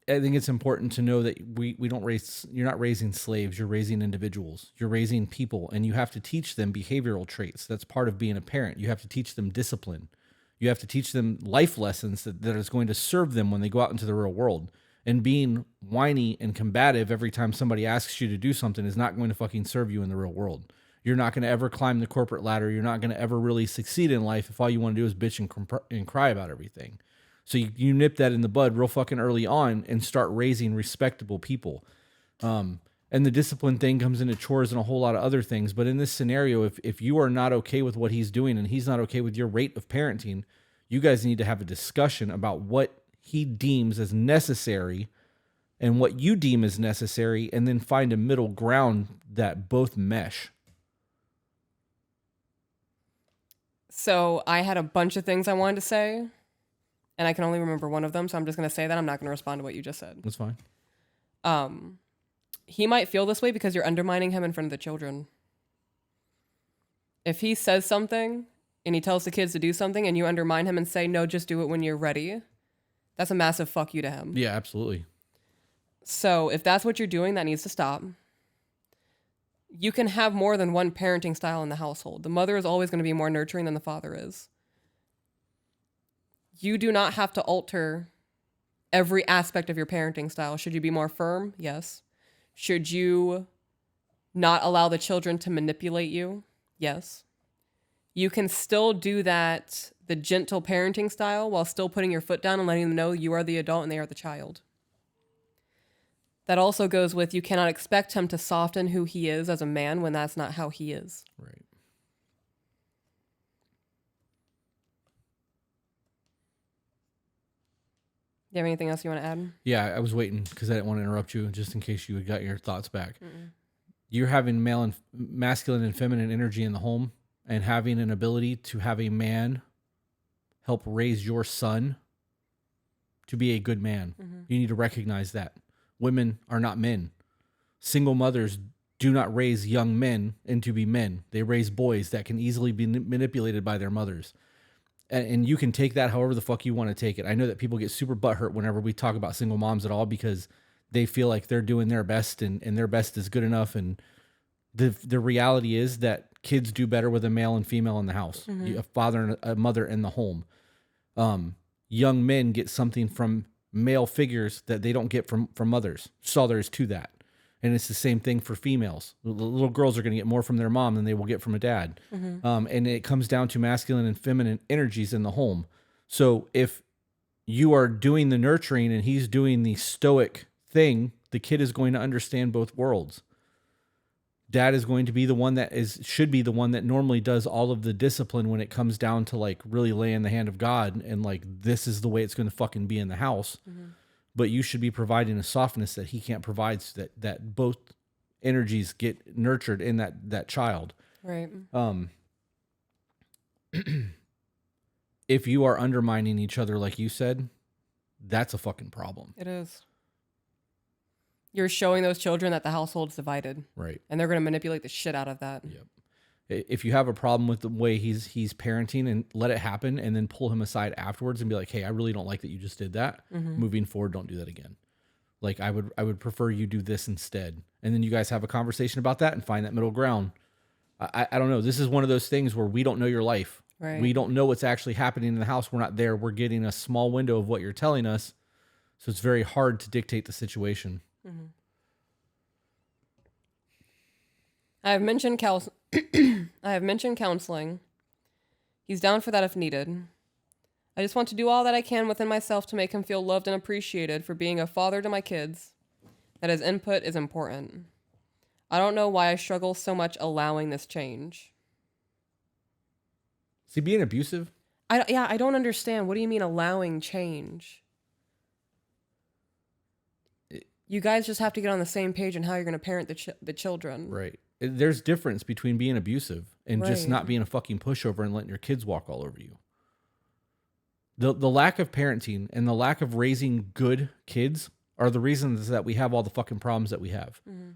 I think it's important to know that we don't you're not raising slaves, you're raising individuals. You're raising people, and you have to teach them behavioral traits. That's part of being a parent. You have to teach them discipline. You have to teach them life lessons that is going to serve them when they go out into the real world. And being whiny and combative every time somebody asks you to do something is not going to fucking serve you in the real world. You're not going to ever climb the corporate ladder. You're not going to ever really succeed in life if all you want to do is bitch and cry about everything. So you nip that in the bud real fucking early on and start raising respectable people. And the discipline thing comes into chores and a whole lot of other things. But in this scenario, if you are not okay with what he's doing and he's not okay with your rate of parenting, you guys need to have a discussion about what he deems as necessary and what you deem as necessary, and then find a middle ground that both mesh. So I had a bunch of things I wanted to say, and I can only remember one of them, so I'm just going to say that. I'm not going to respond to what you just said. That's fine. He might feel this way because you're undermining him in front of the children. If he says something and he tells the kids to do something and you undermine him and say, no, just do it when you're ready, that's a massive fuck you to him. Yeah, absolutely. So if that's what you're doing, that needs to stop. You can have more than one parenting style in the household. The mother is always going to be more nurturing than the father is. You do not have to alter every aspect of your parenting style. Should you be more firm? Yes. Should you not allow the children to manipulate you? Yes. You can still do that, the gentle parenting style, while still putting your foot down and letting them know you are the adult and they are the child. That also goes with you cannot expect him to soften who he is as a man when that's not how he is. Right. Do you have anything else you want to add? Yeah, I was waiting because I didn't want to interrupt you just in case you had got your thoughts back. You're having masculine and feminine energy in the home and having an ability to have a man help raise your son to be a good man. You need to recognize that. Women are not men. Single mothers do not raise young men into be men. They raise boys that can easily be manipulated by their mothers. And you can take that however the fuck you want to take it. I know that people get super butthurt whenever we talk about single moms at all because they feel like they're doing their best and their best is good enough. And the reality is that kids do better with a male and female in the house, a father and a mother in the home. Young men get something from male figures that they don't get from mothers. So there's to that. And it's the same thing for females. Little girls are going to get more from their mom than they will get from a dad. And it comes down to masculine and feminine energies in the home. So if you are doing the nurturing and he's doing the stoic thing, the kid is going to understand both worlds. Dad is going to be the one that should be the one that normally does all of the discipline when it comes down to like really laying the hand of God and like, this is the way it's going to fucking be in the house. But you should be providing a softness that he can't provide so that both energies get nurtured in that child. Right. If you are undermining each other, like you said, that's a fucking problem. It is. You're showing those children that the household's divided. Right. And they're going to manipulate the shit out of that. Yep. If you have a problem with the way he's parenting, and let it happen and then pull him aside afterwards and be like, hey, I really don't like that you just did that. Moving forward, don't do that again. Like I would prefer you do this instead. And then you guys have a conversation about that and find that middle ground. I don't know. This is one of those things where we don't know your life. Right. We don't know what's actually happening in the house. We're not there. We're getting a small window of what you're telling us. So it's very hard to dictate the situation. I have mentioned counseling. He's down for that if needed. I just want to do all that I can within myself to make him feel loved and appreciated for being a father to my kids. That his input is important. I don't know why I struggle so much allowing this change. Is he being abusive? I don't understand. What do you mean allowing change? You guys just have to get on the same page on how you're going to parent the children. Right. There's difference between being abusive and just Right. not being a fucking pushover and letting your kids walk all over you. The lack of parenting and the lack of raising good kids are the reasons that we have all the fucking problems that we have. Mm-hmm.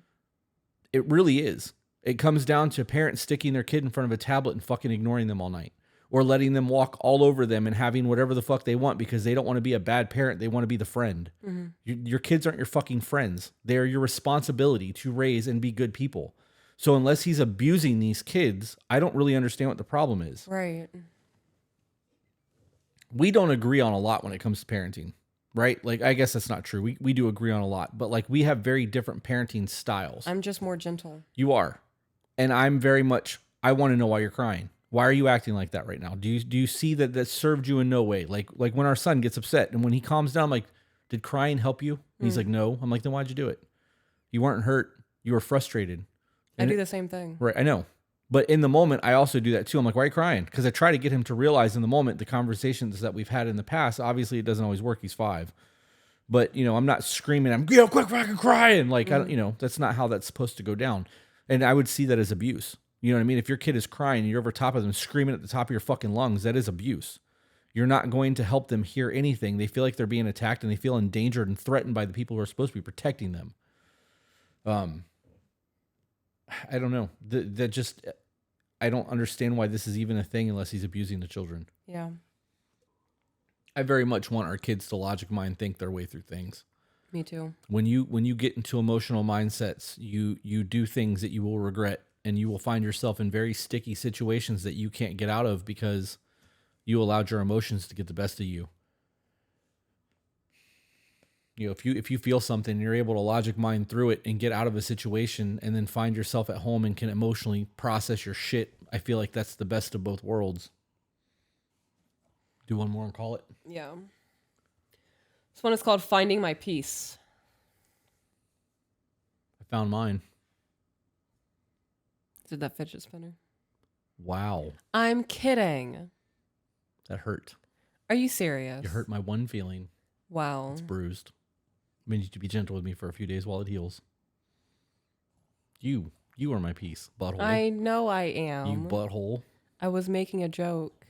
It really is. It comes down to parents sticking their kid in front of a tablet and fucking ignoring them all night, or letting them walk all over them and having whatever the fuck they want because they don't want to be a bad parent. They want to be the friend. Mm-hmm. Your kids aren't your fucking friends. They're your responsibility to raise and be good people. So unless he's abusing these kids, I don't really understand what the problem is. Right. We don't agree on a lot when it comes to parenting, right? Like, I guess that's not true. We do agree on a lot, but like we have very different parenting styles. I'm just more gentle. You are. And I'm very much, I want to know why you're crying. Why are you acting like that right now? Do you see that served you in no way? Like when our son gets upset and when he calms down, I'm like, did crying help you? And he's like, no. I'm like, then why'd you do it? You weren't hurt. You were frustrated. I do the same thing. Right, I know. But in the moment, I also do that too. I'm like, why are you crying? Because I try to get him to realize in the moment the conversations that we've had in the past. Obviously, it doesn't always work. He's 5. But, I'm not screaming. I'm, quick, fucking crying. Like, I don't, that's not how that's supposed to go down. And I would see that as abuse. You know what I mean? If your kid is crying and you're over top of them screaming at the top of your fucking lungs, that is abuse. You're not going to help them hear anything. They feel like they're being attacked and they feel endangered and threatened by the people who are supposed to be protecting them. I don't know. I don't understand why this is even a thing unless he's abusing the children. Yeah. I very much want our kids to logic mind think their way through things. Me too. When you get into emotional mindsets, you do things that you will regret, and you will find yourself in very sticky situations that you can't get out of because you allowed your emotions to get the best of you. If you feel something and you're able to logic mind through it and get out of a situation and then find yourself at home and can emotionally process your shit, I feel like that's the best of both worlds. Do one more and call it. Yeah. This one is called Finding My Peace. I found mine. Did that fidget spinner? Wow. I'm kidding. That hurt. Are you serious? You hurt my one feeling. Wow. It's bruised. I need you to be gentle with me for a few days while it heals. You are my peace, butthole. I know I am. You butthole. I was making a joke.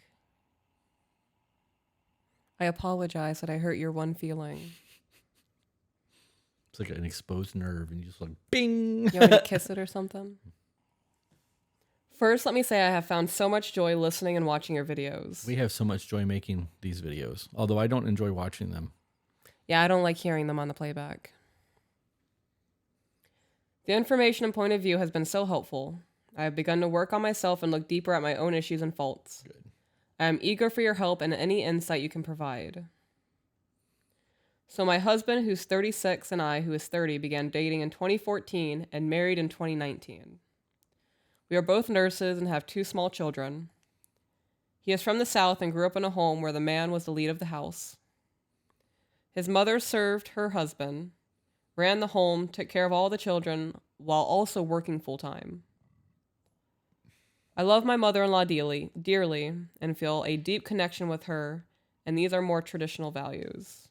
I apologize that I hurt your one feeling. It's like an exposed nerve and you just like, bing. You want me to kiss it or something? First, let me say I have found so much joy listening and watching your videos. We have so much joy making these videos, although I don't enjoy watching them. Yeah, I don't like hearing them on the playback. The information and point of view has been so helpful. I have begun to work on myself and look deeper at my own issues and faults. Good. I am eager for your help and any insight you can provide. So my husband, who's 36, and I, who is 30, began dating in 2014 and married in 2019. We are both nurses and have 2 small children. He is from the South and grew up in a home where the man was the lead of the house. His mother served her husband, ran the home, took care of all the children, while also working full-time. I love my mother-in-law dearly and feel a deep connection with her, and these are more traditional values.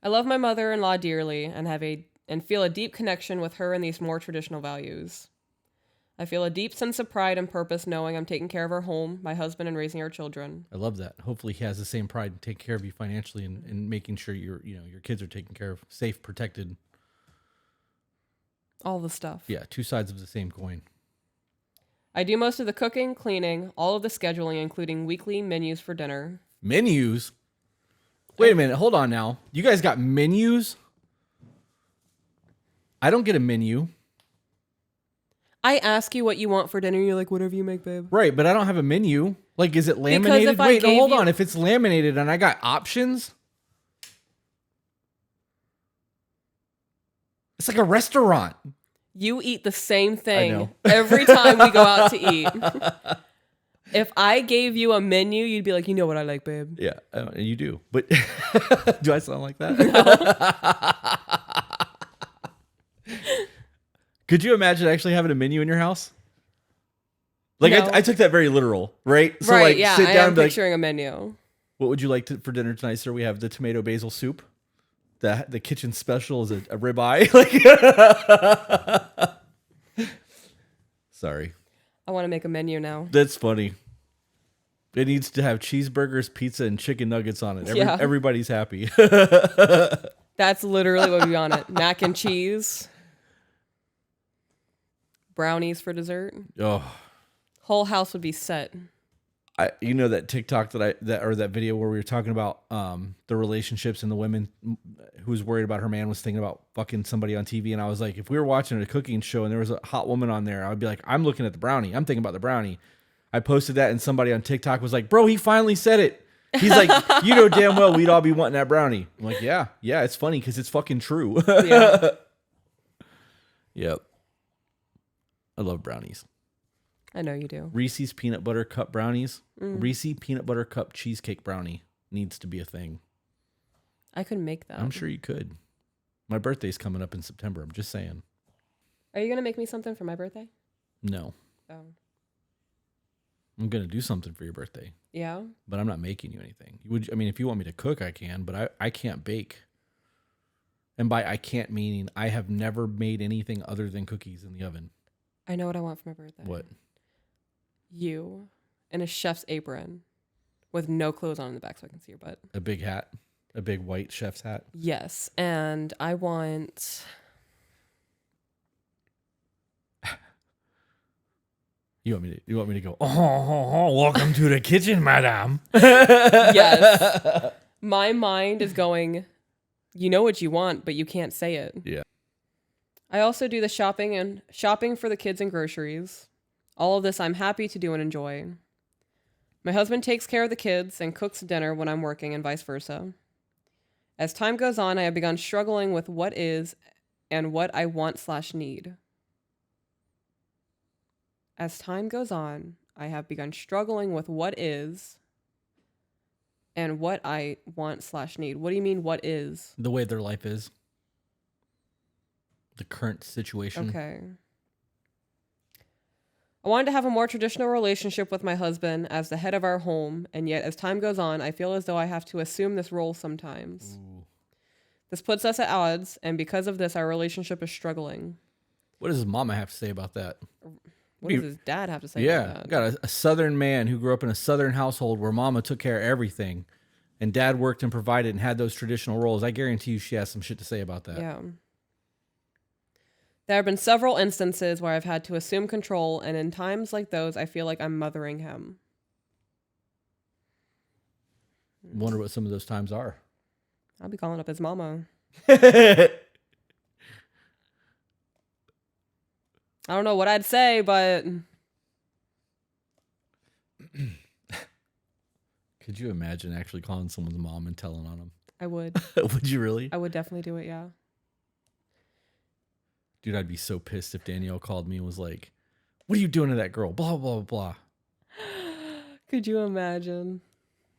I love my mother-in-law dearly and feel a deep connection with her and these more traditional values. I feel a deep sense of pride and purpose knowing I'm taking care of our home, my husband, and raising our children. I love that. Hopefully he has the same pride in taking care of you financially and making sure your kids are taken care of, safe, protected. All the stuff. Yeah, 2 sides of the same coin. I do most of the cooking, cleaning, all of the scheduling, including weekly menus for dinner. Menus? Wait a minute. Hold on now. You guys got menus? I don't get a menu. I ask you what you want for dinner, you're like, whatever you make, babe. Right, but I don't have a menu. Like, is it laminated? if I Wait, no, gave hold you- on. If it's laminated and I got options, it's like a restaurant. You eat the same I thing know. every time we go out to eat. If I gave you a menu, you'd be like, you know what I like, babe. Yeah, you do. But do I sound like that? Could you imagine actually having a menu in your house? Like No. I took that very literal, right? So right, like yeah, sit I down am and be like, picturing a menu. what would you like for dinner tonight, sir? We have the tomato basil soup. The kitchen special is a ribeye. Like, sorry, I want to make a menu now. that's funny. It needs to have cheeseburgers, pizza, and chicken nuggets on it. Yeah. Everybody's happy. That's literally what would be on it. Mac and cheese. Brownies for dessert. Oh, Whole house would be set. you know that TikTok that video where we were talking about the relationships and the women who was worried about her man was thinking about fucking somebody on TV, and I was like, if we were watching a cooking show and there was a hot woman on there, I would be like, I'm looking at the brownie. I'm thinking about the brownie. I posted that and somebody on TikTok was like, bro, he finally said it. He's like, you know damn well we'd all be wanting that brownie. I'm like, yeah, it's funny because it's fucking true. Yeah. Yep. I love brownies. I know you do. Reese's peanut butter cup brownies. Reese's peanut butter cup cheesecake brownie needs to be a thing. I could make that. I'm sure you could. My birthday's coming up in September. I'm just saying. Are you going to make me something for my birthday? No. Oh. I'm going to do something for your birthday, Yeah? but I'm not making you anything. I mean, if you want me to cook, I can, but I can't bake. And by I can't meaning I have never made anything other than cookies in the oven. I know what I want for my birthday. What? You in a chef's apron with no clothes on in the back so I can see your butt. A big hat? A big white chef's hat? Yes. And I want... You want me to go, welcome to the kitchen, madame. Yes. My mind is going, you know what you want, but you can't say it. Yeah. I also do the shopping for the kids and groceries. All of this I'm happy to do and enjoy. My husband takes care of the kids and cooks dinner when I'm working and vice versa. As time goes on, I have begun struggling with what is and what I want/need. As time goes on, I have begun struggling with what is and what I want/need. What do you mean, what is? The way their life is. The current situation. Okay. I wanted to have a more traditional relationship with my husband as the head of our home, and yet as time goes on, I feel as though I have to assume this role sometimes. Ooh. This puts us at odds, and because of this, our relationship is struggling. What does his mama have to say about that? What does his dad have to say Yeah, about that? got a southern man who grew up in a southern household where mama took care of everything and dad worked and provided and had those traditional roles. I guarantee you she has some shit to say about that. Yeah. There have been several instances where I've had to assume control, and in times like those, I feel like I'm mothering him. Wonder what some of those times are. I'll be calling up his mama. I don't know what I'd say, but Could you imagine actually calling someone's mom and telling on them? I would. Would you really? I would definitely do it, yeah. Dude, I'd be so pissed if Danielle called me and was like, what are you doing to that girl? Blah, blah, blah. Could you imagine?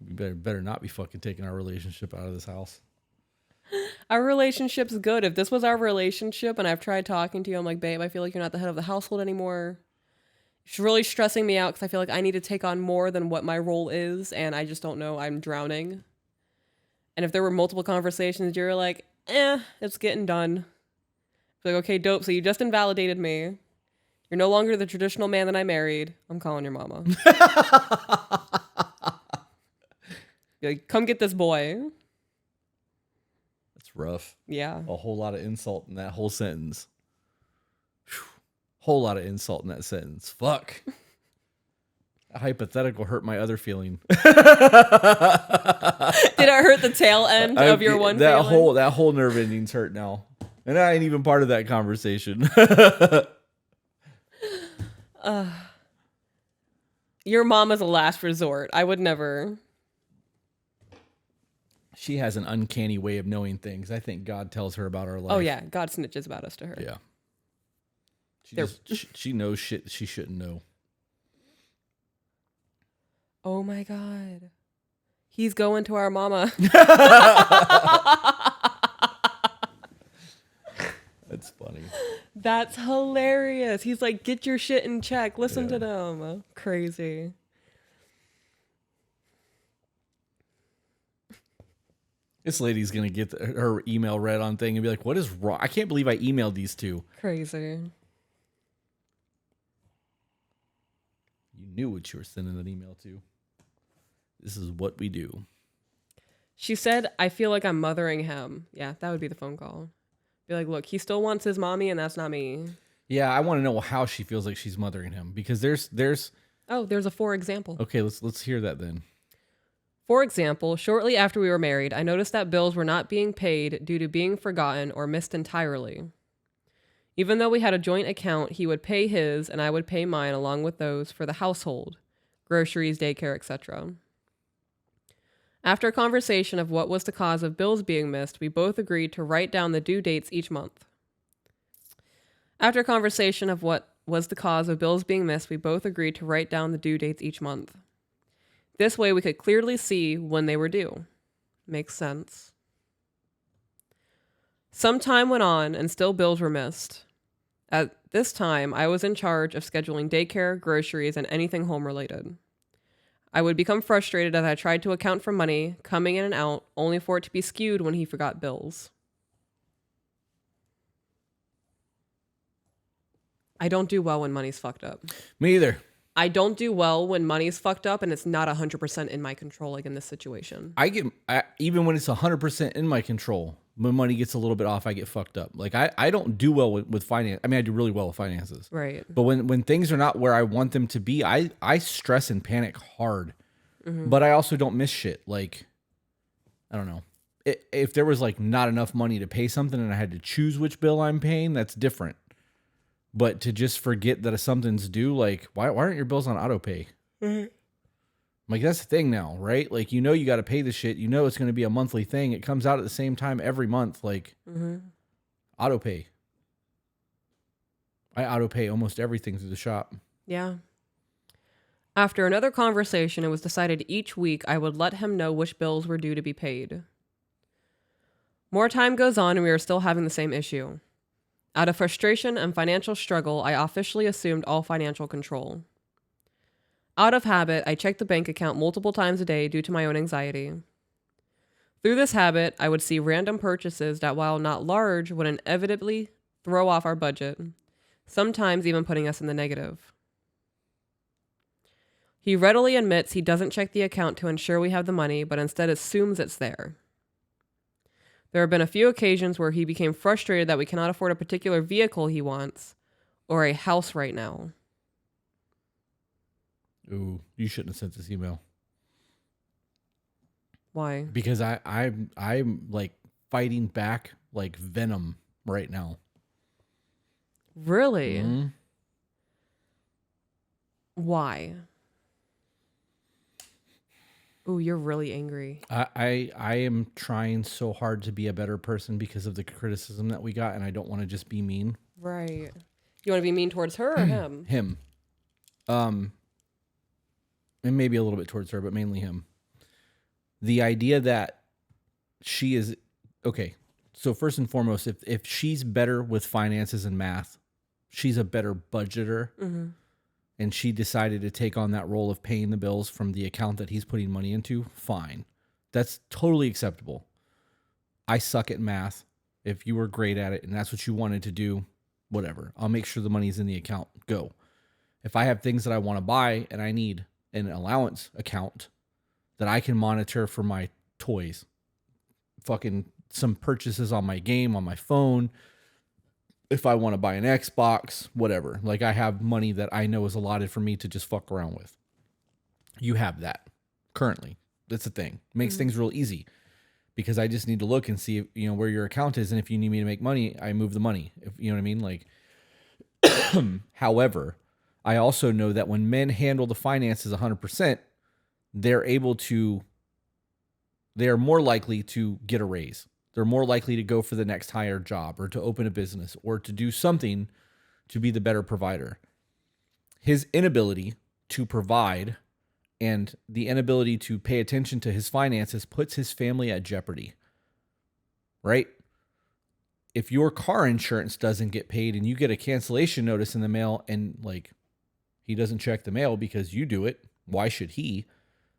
You better not be fucking taking our relationship out of this house. Our relationship's good. If this was our relationship and I've tried talking to you, I'm like, babe, I feel like you're not the head of the household anymore. It's really stressing me out because I feel like I need to take on more than what my role is, and I just don't know. I'm drowning. And if there were multiple conversations, you're like, it's getting done. Like, okay, dope. So you just invalidated me. You're no longer the traditional man that I married. I'm calling your mama. You're like, come get this boy. That's rough. Yeah. A whole lot of insult in that whole sentence. Whew. Whole lot of insult in that sentence. Fuck. A hypothetical hurt my other feeling. Did it hurt the tail end of your one feeling? That whole nerve ending's hurt now. And I ain't even part of that conversation. Your mom is a last resort. I would never. She has an uncanny way of knowing things. I think God tells her about our life. Oh, yeah. God snitches about us to her. Yeah. She knows shit she shouldn't know. Oh, my God. He's going to our mama. That's funny. That's hilarious. He's like, get your shit in check. Listen Yeah. to them. Crazy. This lady's gonna get her email read on thing and be like, "What is wrong? I can't believe I emailed these two." Crazy. You knew what you were sending that email to. This is what we do. She said, I feel like I'm mothering him. Yeah, that would be the phone call. Be like, look, he still wants his mommy and that's not me. Yeah, I want to know how she feels like she's mothering him, because there's Oh, there's a for example. okay, let's hear that then. For example, shortly after we were married, I noticed that bills were not being paid due to being forgotten or missed entirely. Even though we had a joint account, he would pay his and I would pay mine along with those for the household, groceries, daycare, etc. After a conversation of what was the cause of bills being missed, we both agreed to write down the due dates each month. After a conversation of what was the cause of bills being missed, we both agreed to write down the due dates each month. This way we could clearly see when they were due. Makes sense. Some time went on and still bills were missed. At this time, I was in charge of scheduling daycare, groceries, and anything home related. I would become frustrated as I tried to account for money coming in and out, only for it to be skewed when he forgot bills. I don't do well when money's fucked up. Me either. I don't do well when money's fucked up and it's not 100% in my control, like in this situation. Even when it's 100% in my control, when money gets a little bit off, I get fucked up. Like I don't do well with finance. I mean, I do really well with finances. Right. But when things are not where I want them to be, I stress and panic hard. But I also don't miss shit. Like, I don't know. If there was like not enough money to pay something and I had to choose which bill I'm paying, that's different. But to just forget that something's due, like, why aren't your bills on auto pay? Like, that's the thing now, right? Like, you got to pay the shit. You know it's going to be a monthly thing. It comes out at the same time every month. Like, auto pay. I auto pay almost everything through the shop. Yeah. After another conversation, it was decided each week I would let him know which bills were due to be paid. More time goes on and we are still having the same issue. Out of frustration and financial struggle, I officially assumed all financial control. Out of habit, I checked the bank account multiple times a day due to my own anxiety. Through this habit, I would see random purchases that, while not large, would inevitably throw off our budget, sometimes even putting us in the negative. He readily admits he doesn't check the account to ensure we have the money, but instead assumes it's there. There have been a few occasions where he became frustrated that we cannot afford a particular vehicle he wants or a house right now. Ooh, you shouldn't have sent this email. Why? Because I'm like fighting back like venom right now. Really? Mm-hmm. Why? Ooh, you're really angry. I am trying so hard to be a better person because of the criticism that we got, and I don't want to just be mean. Right. You want to be mean towards her or him? Him. And maybe a little bit towards her, but mainly him. The idea that she is okay. So first and foremost, if she's better with finances and math, she's a better budgeter. Mm-hmm. And she decided to take on that role of paying the bills from the account that he's putting money into, fine. That's totally acceptable. I suck at math. If you were great at it and that's what you wanted to do, whatever. I'll make sure the money's in the account. Go. If I have things that I want to buy and I need an allowance account that I can monitor for my toys, fucking some purchases on my game, on my phone, if I want to buy an Xbox, whatever. Like, I have money that I know is allotted for me to just fuck around with. You have that currently. That's the thing. Makes things real easy because I just need to look and see, where your account is. And if you need me to make money, I move the money. If you know what I mean? Like, however, I also know that when men handle the finances 100%, they are more likely to get a raise. They're more likely to go for the next higher job or to open a business or to do something to be the better provider. His inability to provide and the inability to pay attention to his finances puts his family at jeopardy. Right? if your car insurance doesn't get paid and you get a cancellation notice in the mail and like he doesn't check the mail because you do it, why should he?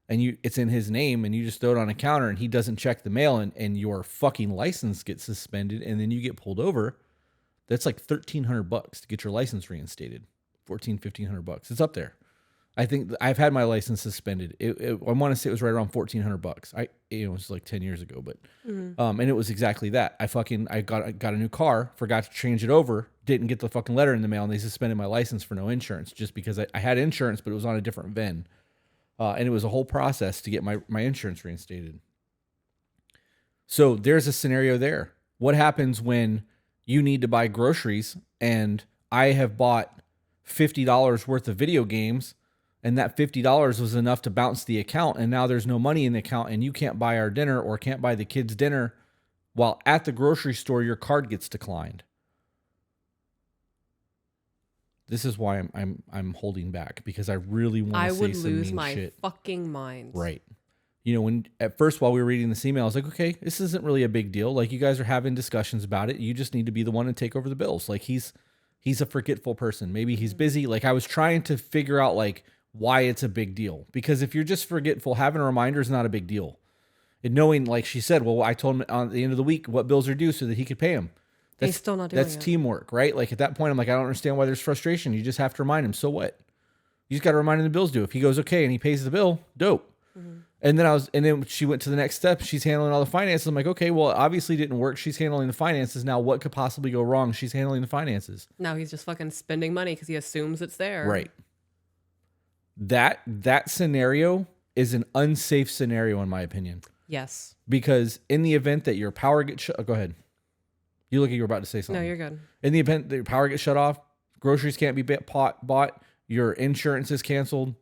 And it's in his name and you just throw it on a counter and he doesn't check the mail and your fucking license gets suspended and then you get pulled over. That's like $1,300 to get your license reinstated. $1,500. It's up there. I think I've had my license suspended. I want to say it was right around $1,400. It was like 10 years ago, but and it was exactly that. I got a new car, forgot to change it over, didn't get the fucking letter in the mail, and they suspended my license for no insurance just because I had insurance, but it was on a different VIN, and it was a whole process to get my insurance reinstated. So there's a scenario there. What happens when you need to buy groceries and I have bought $50 worth of video games? And that $50 was enough to bounce the account. And now there's no money in the account and you can't buy our dinner or can't buy the kids' dinner while at the grocery store, your card gets declined. This is why I'm holding back because I really want to say some mean shit. I would lose my fucking mind. Right. You know, when at first while we were reading this email, I was like, okay, this isn't really a big deal. Like you guys are having discussions about it. You just need to be the one to take over the bills. Like he's a forgetful person. Maybe he's busy. Like I was trying to figure out like, why it's a big deal. Because if you're just forgetful, having a reminder is not a big deal. And knowing, like she said, well, I told him on the end of the week what bills are due so that he could pay them. He's still not doing it. That's teamwork, right? Like at that point, I'm like, I don't understand why there's frustration. You just have to remind him. So what? You just got to remind him the bill's due. If he goes okay and he pays the bill, dope. Mm-hmm. And then she went to the next step. She's handling all the finances. I'm like, okay, well, it obviously didn't work. She's handling the finances. Now what could possibly go wrong? She's handling the finances. Now he's just fucking spending money because he assumes it's there. Right. That scenario is an unsafe scenario in my opinion. Yes. Because in the event that your power gets shut, go ahead. You look like you were about to say something. No, you're good. In the event that your power gets shut off, groceries can't be bought, your insurance is canceled.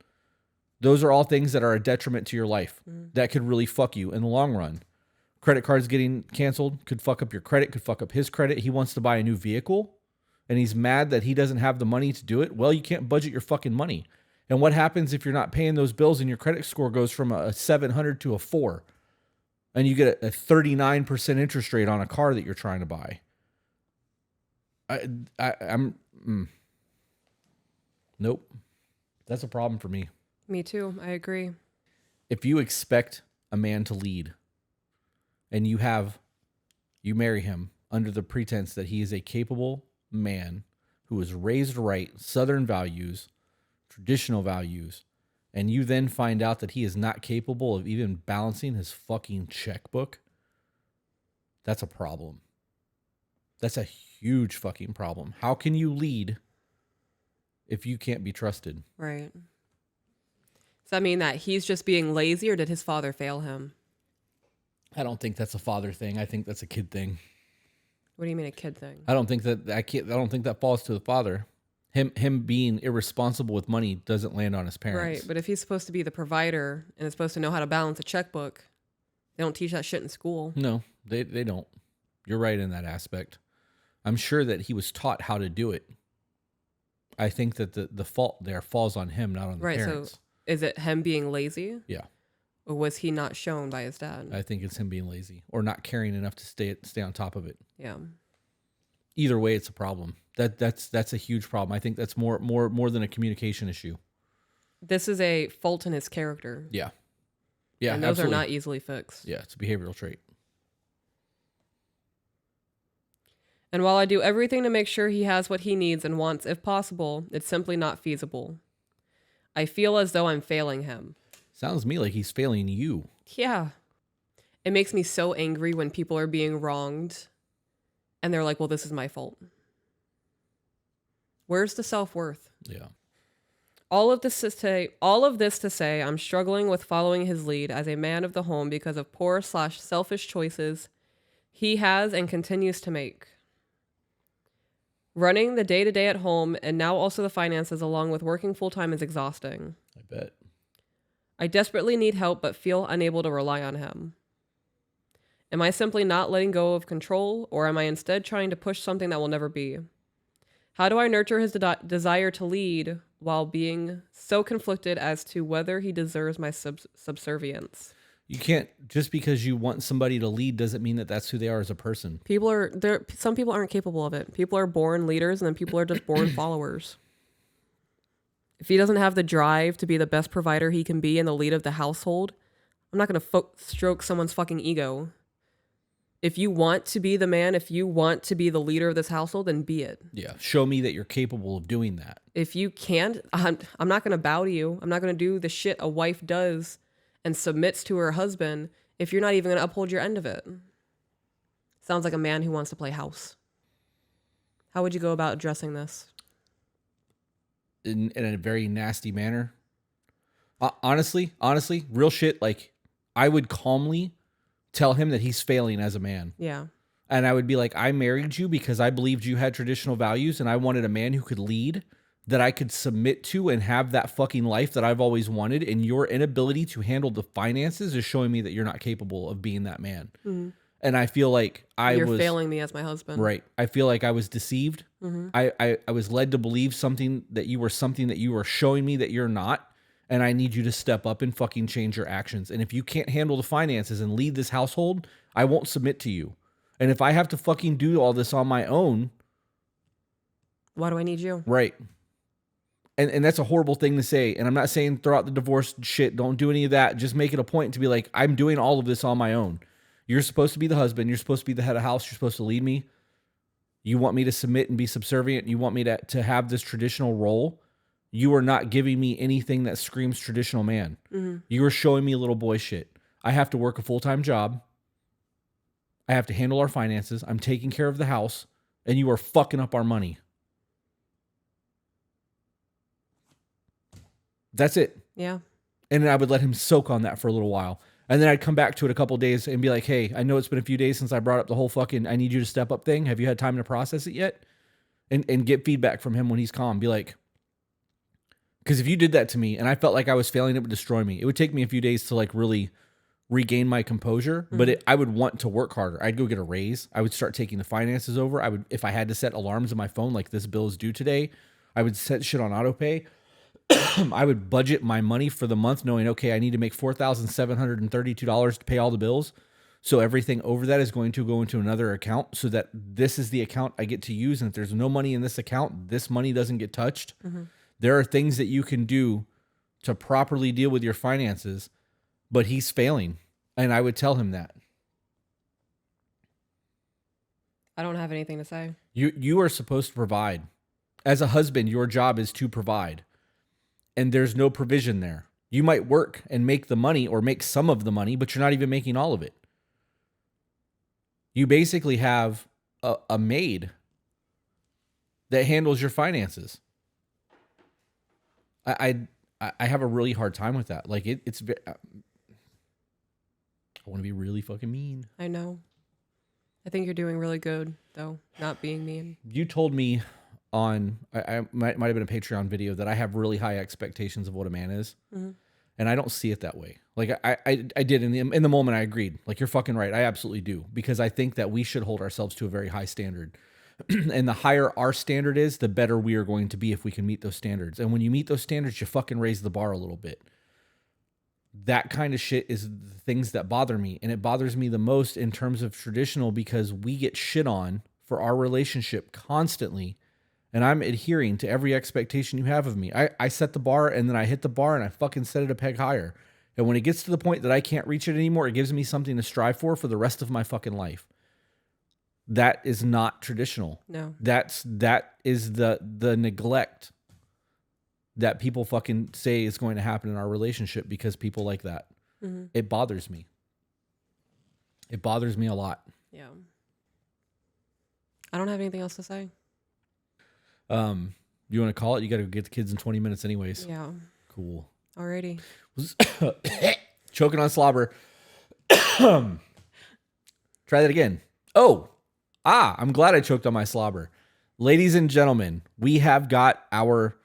Those are all things that are a detriment to your life. That could really fuck you in the long run. Credit cards getting canceled could fuck up your credit, could fuck up his credit. He wants to buy a new vehicle and he's mad that he doesn't have the money to do it. Well, you can't budget your fucking money. And what happens if you're not paying those bills and your credit score goes from a 700 to a 4 and you get a 39% interest rate on a car that you're trying to buy? Nope. That's a problem for me. Me too. I agree. If you expect a man to lead and you marry him under the pretense that he is a capable man who was raised right, Southern values, traditional values, and you then find out that he is not capable of even balancing his fucking checkbook, that's a problem. That's a huge fucking problem. How can you lead if you can't be trusted? Right. Does that mean that he's just being lazy or did his father fail him? I don't think that's a father thing. I think that's a kid thing. What do you mean a kid thing? I don't think that falls to the father. Him being irresponsible with money doesn't land on his parents. Right, but if he's supposed to be the provider and is supposed to know how to balance a checkbook, they don't teach that shit in school. No, they don't. You're right in that aspect. I'm sure that he was taught how to do it. I think that the fault there falls on him, not on the parents. Right, so is it him being lazy? Yeah. Or was he not shown by his dad? I think it's him being lazy or not caring enough to stay on top of it. Yeah. Either way, it's a problem. That's a huge problem. I think that's more than a communication issue. This is a fault in his character. Yeah. Yeah. And those absolutely. are not easily fixed. Yeah, it's a behavioral trait. And while I do everything to make sure he has what he needs and wants, if possible, it's simply not feasible. I feel as though I'm failing him. Sounds to me like he's failing you. Yeah. It makes me so angry when people are being wronged and they're like, well, this is my fault. Where's the self-worth? Yeah. All of this to say, I'm struggling with following his lead as a man of the home because of poor/selfish choices he has and continues to make. Running the day-to-day at home and now also the finances along with working full-time is exhausting. I bet. I desperately need help but feel unable to rely on him. Am I simply not letting go of control, or am I instead trying to push something that will never be? How do I nurture his desire to lead while being so conflicted as to whether he deserves my subservience? You can't, just because you want somebody to lead doesn't mean that that's who they are as a person. Some people aren't capable of it. People are born leaders and then people are just born followers. If he doesn't have the drive to be the best provider he can be and the lead of the household, I'm not going to stroke someone's fucking ego. If you want to be the man, if you want to be the leader of this household, then be it. Yeah. Show me that you're capable of doing that. If you can't, I'm not going to bow to you. I'm not going to do the shit a wife does and submits to her husband if you're not even going to uphold your end of it. Sounds like a man who wants to play house. How would you go about addressing this? In a very nasty manner. Honestly, real shit, like, I would calmly tell him that he's failing as a man. Yeah. And I would be like, I married you because I believed you had traditional values and I wanted a man who could lead, that I could submit to and have that fucking life that I've always wanted. And your inability to handle the finances is showing me that you're not capable of being that man. Mm-hmm. And I feel like you're failing me as my husband. Right. I feel like I was deceived. Mm-hmm. I was led to believe something that you were showing me that you're not. And I need you to step up and fucking change your actions. And if you can't handle the finances and lead this household, I won't submit to you. And if I have to fucking do all this on my own, why do I need you? Right. And that's a horrible thing to say. And I'm not saying throw out the divorce shit. Don't do any of that. Just make it a point to be like, I'm doing all of this on my own. You're supposed to be the husband. You're supposed to be the head of house. You're supposed to lead me. You want me to submit and be subservient. You want me to have this traditional role. You are not giving me anything that screams traditional man. Mm-hmm. You are showing me little boy shit. I have to work a full-time job. I have to handle our finances. I'm taking care of the house. And you are fucking up our money. That's it. Yeah. And then I would let him soak on that for a little while. And then I'd come back to it a couple of days and be like, hey, I know it's been a few days since I brought up the whole fucking I need you to step up thing. Have you had time to process it yet? And get feedback from him when he's calm. Be like, because if you did that to me and I felt like I was failing, it would destroy me. It would take me a few days to like really regain my composure, but I would want to work harder. I'd go get a raise. I would start taking the finances over. I would, if I had to set alarms on my phone, like this bill is due today, I would set shit on auto pay. I would budget my money for the month knowing, okay, I need to make $4,732 to pay all the bills. So everything over that is going to go into another account so that this is the account I get to use. And if there's no money in this account, this money doesn't get touched. Mm-hmm. There are things that you can do to properly deal with your finances, but he's failing. And I would tell him that. I don't have anything to say. You are supposed to provide. As a husband, your job is to provide. And there's no provision there. You might work and make the money or make some of the money, but you're not even making all of it. You basically have a maid that handles your finances. I have a really hard time with that. Like it's I want to be really fucking mean. I know. I think you're doing really good though, not being mean. You told me on I might have been a Patreon video that I have really high expectations of what a man is. Mm-hmm. And I don't see it that way. Like I did in the moment I agreed. Like you're fucking right. I absolutely do. Because I think that we should hold ourselves to a very high standard. And the higher our standard is, the better we are going to be if we can meet those standards. And when you meet those standards, you fucking raise the bar a little bit. That kind of shit is the things that bother me. And it bothers me the most in terms of traditional because we get shit on for our relationship constantly. And I'm adhering to every expectation you have of me. I set the bar and then I hit the bar and I fucking set it a peg higher. And when it gets to the point that I can't reach it anymore, it gives me something to strive for the rest of my fucking life. That is not traditional. No. That is the neglect that people fucking say is going to happen in our relationship because people like that. Mm-hmm. It bothers me. It bothers me a lot. Yeah. I don't have anything else to say. You want to call it? You got to get the kids in 20 minutes anyways. Yeah. Cool. Alrighty. Choking on slobber. Try that again. I'm glad I choked on my slobber. Ladies and gentlemen, we have got our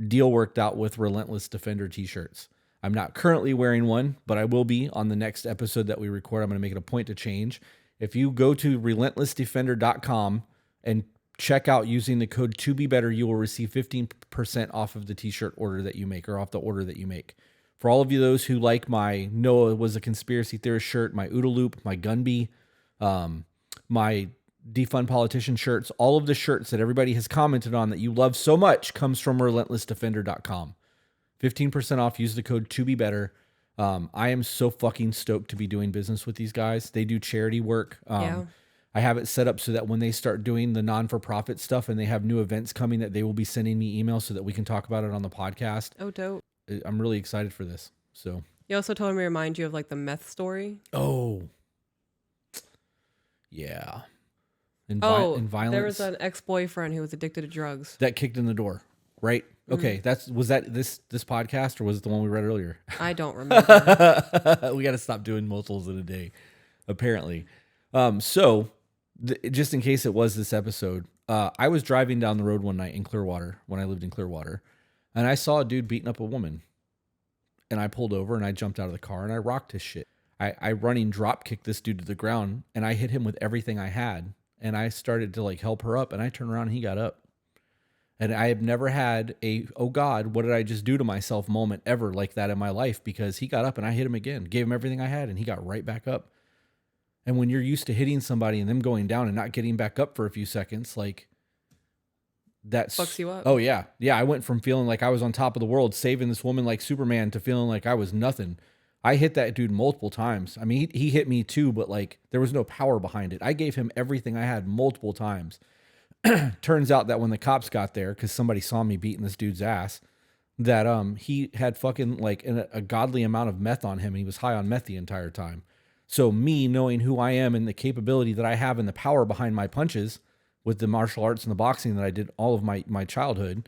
deal worked out with Relentless Defender t-shirts. I'm not currently wearing one, but I will be on the next episode that we record. I'm going to make it a point to change. If you go to relentlessdefender.com and check out using the code TOBEBETTER, you will receive 15% off of the t-shirt order that you make or off the order that you make. For all of you those who like my Noah was a conspiracy theorist shirt, my OODA loop, my Gunby, my defund politician shirts, all of the shirts that everybody has commented on that you love so much comes from relentlessdefender.com. 15% off. Use the code to be better. I am so fucking stoked to be doing business with these guys. They do charity work. I have it set up so that when they start doing the non-for-profit stuff and they have new events coming, that they will be sending me emails so that we can talk about it on the podcast. Oh, dope. I'm really excited for this. So You also told me to remind you of like the meth story. Oh, yeah. And violence. There was an ex-boyfriend who was addicted to drugs. That kicked in the door, right? Okay, was that this podcast or was it the one we read earlier? I don't remember. We got to stop doing multiples in a day, apparently. So, just in case it was this episode, I was driving down the road one night in Clearwater when I lived in Clearwater, and I saw a dude beating up a woman. And I pulled over and I jumped out of the car and I rocked his shit. I running drop kicked this dude to the ground and I hit him with everything I had. And I started to like help her up and I turned around and he got up. And I have never had a, oh God, what did I just do to myself moment ever like that in my life, because he got up and I hit him again, gave him everything I had and he got right back up. And when you're used to hitting somebody and them going down and not getting back up for a few seconds, like that fucks you up. Oh yeah. Yeah. I went from feeling like I was on top of the world, saving this woman like Superman, to feeling like I was nothing. I hit that dude multiple times. I mean, he hit me too, but like there was no power behind it. I gave him everything I had multiple times. Turns out that when the cops got there, because somebody saw me beating this dude's ass, that he had fucking like a godly amount of meth on him and he was high on meth the entire time. So me knowing who I am and the capability that I have and the power behind my punches with the martial arts and the boxing that I did all of my childhood,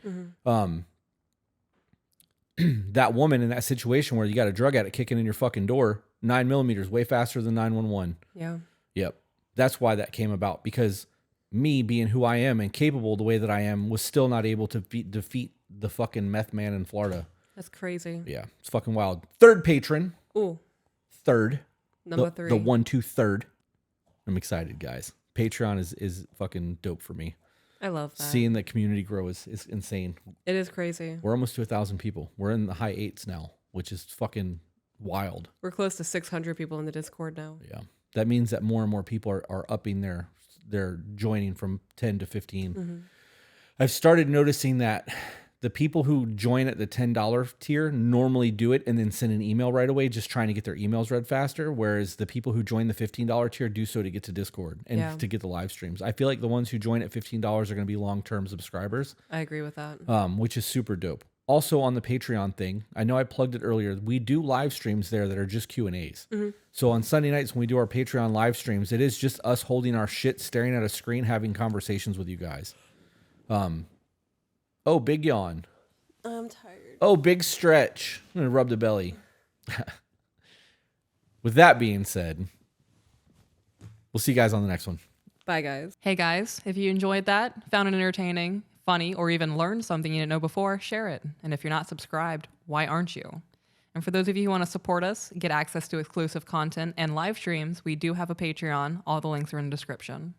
that woman in that situation where you got a drug addict kicking in your fucking door, 9mm, way faster than 911. Yeah. Yep. That's why that came about, because me being who I am and capable the way that I am was still not able to defeat the fucking meth man in Florida. That's crazy. Yeah. It's fucking wild. Third patron. Ooh. Third. Number 3. The 1, 2, third. I'm excited, guys. Patreon is fucking dope for me. I love that. Seeing the community grow is insane. It is crazy. We're almost to 1,000 people. We're in the high 8s now, which is fucking wild. We're close to 600 people in the Discord now. Yeah. That means that more and more people are upping their joining from 10 to 15. I've started noticing that the people who join at the $10 tier normally do it and then send an email right away, just trying to get their emails read faster. Whereas the people who join the $15 tier do so to get to Discord and to get the live streams. I feel like the ones who join at $15 are going to be long-term subscribers. I agree with that. Which is super dope. Also on the Patreon thing, I know I plugged it earlier. We do live streams there that are just Q&As. So on Sunday nights when we do our Patreon live streams, it is just us holding our shit, staring at a screen, having conversations with you guys. Oh, big yawn. I'm tired. Oh, big stretch. I'm going to rub the belly. With that being said, we'll see you guys on the next one. Bye, guys. Hey guys, if you enjoyed that, found it entertaining, funny, or even learned something you didn't know before, share it. And if you're not subscribed, why aren't you? And for those of you who want to support us, get access to exclusive content and live streams, we do have a Patreon. All the links are in the description.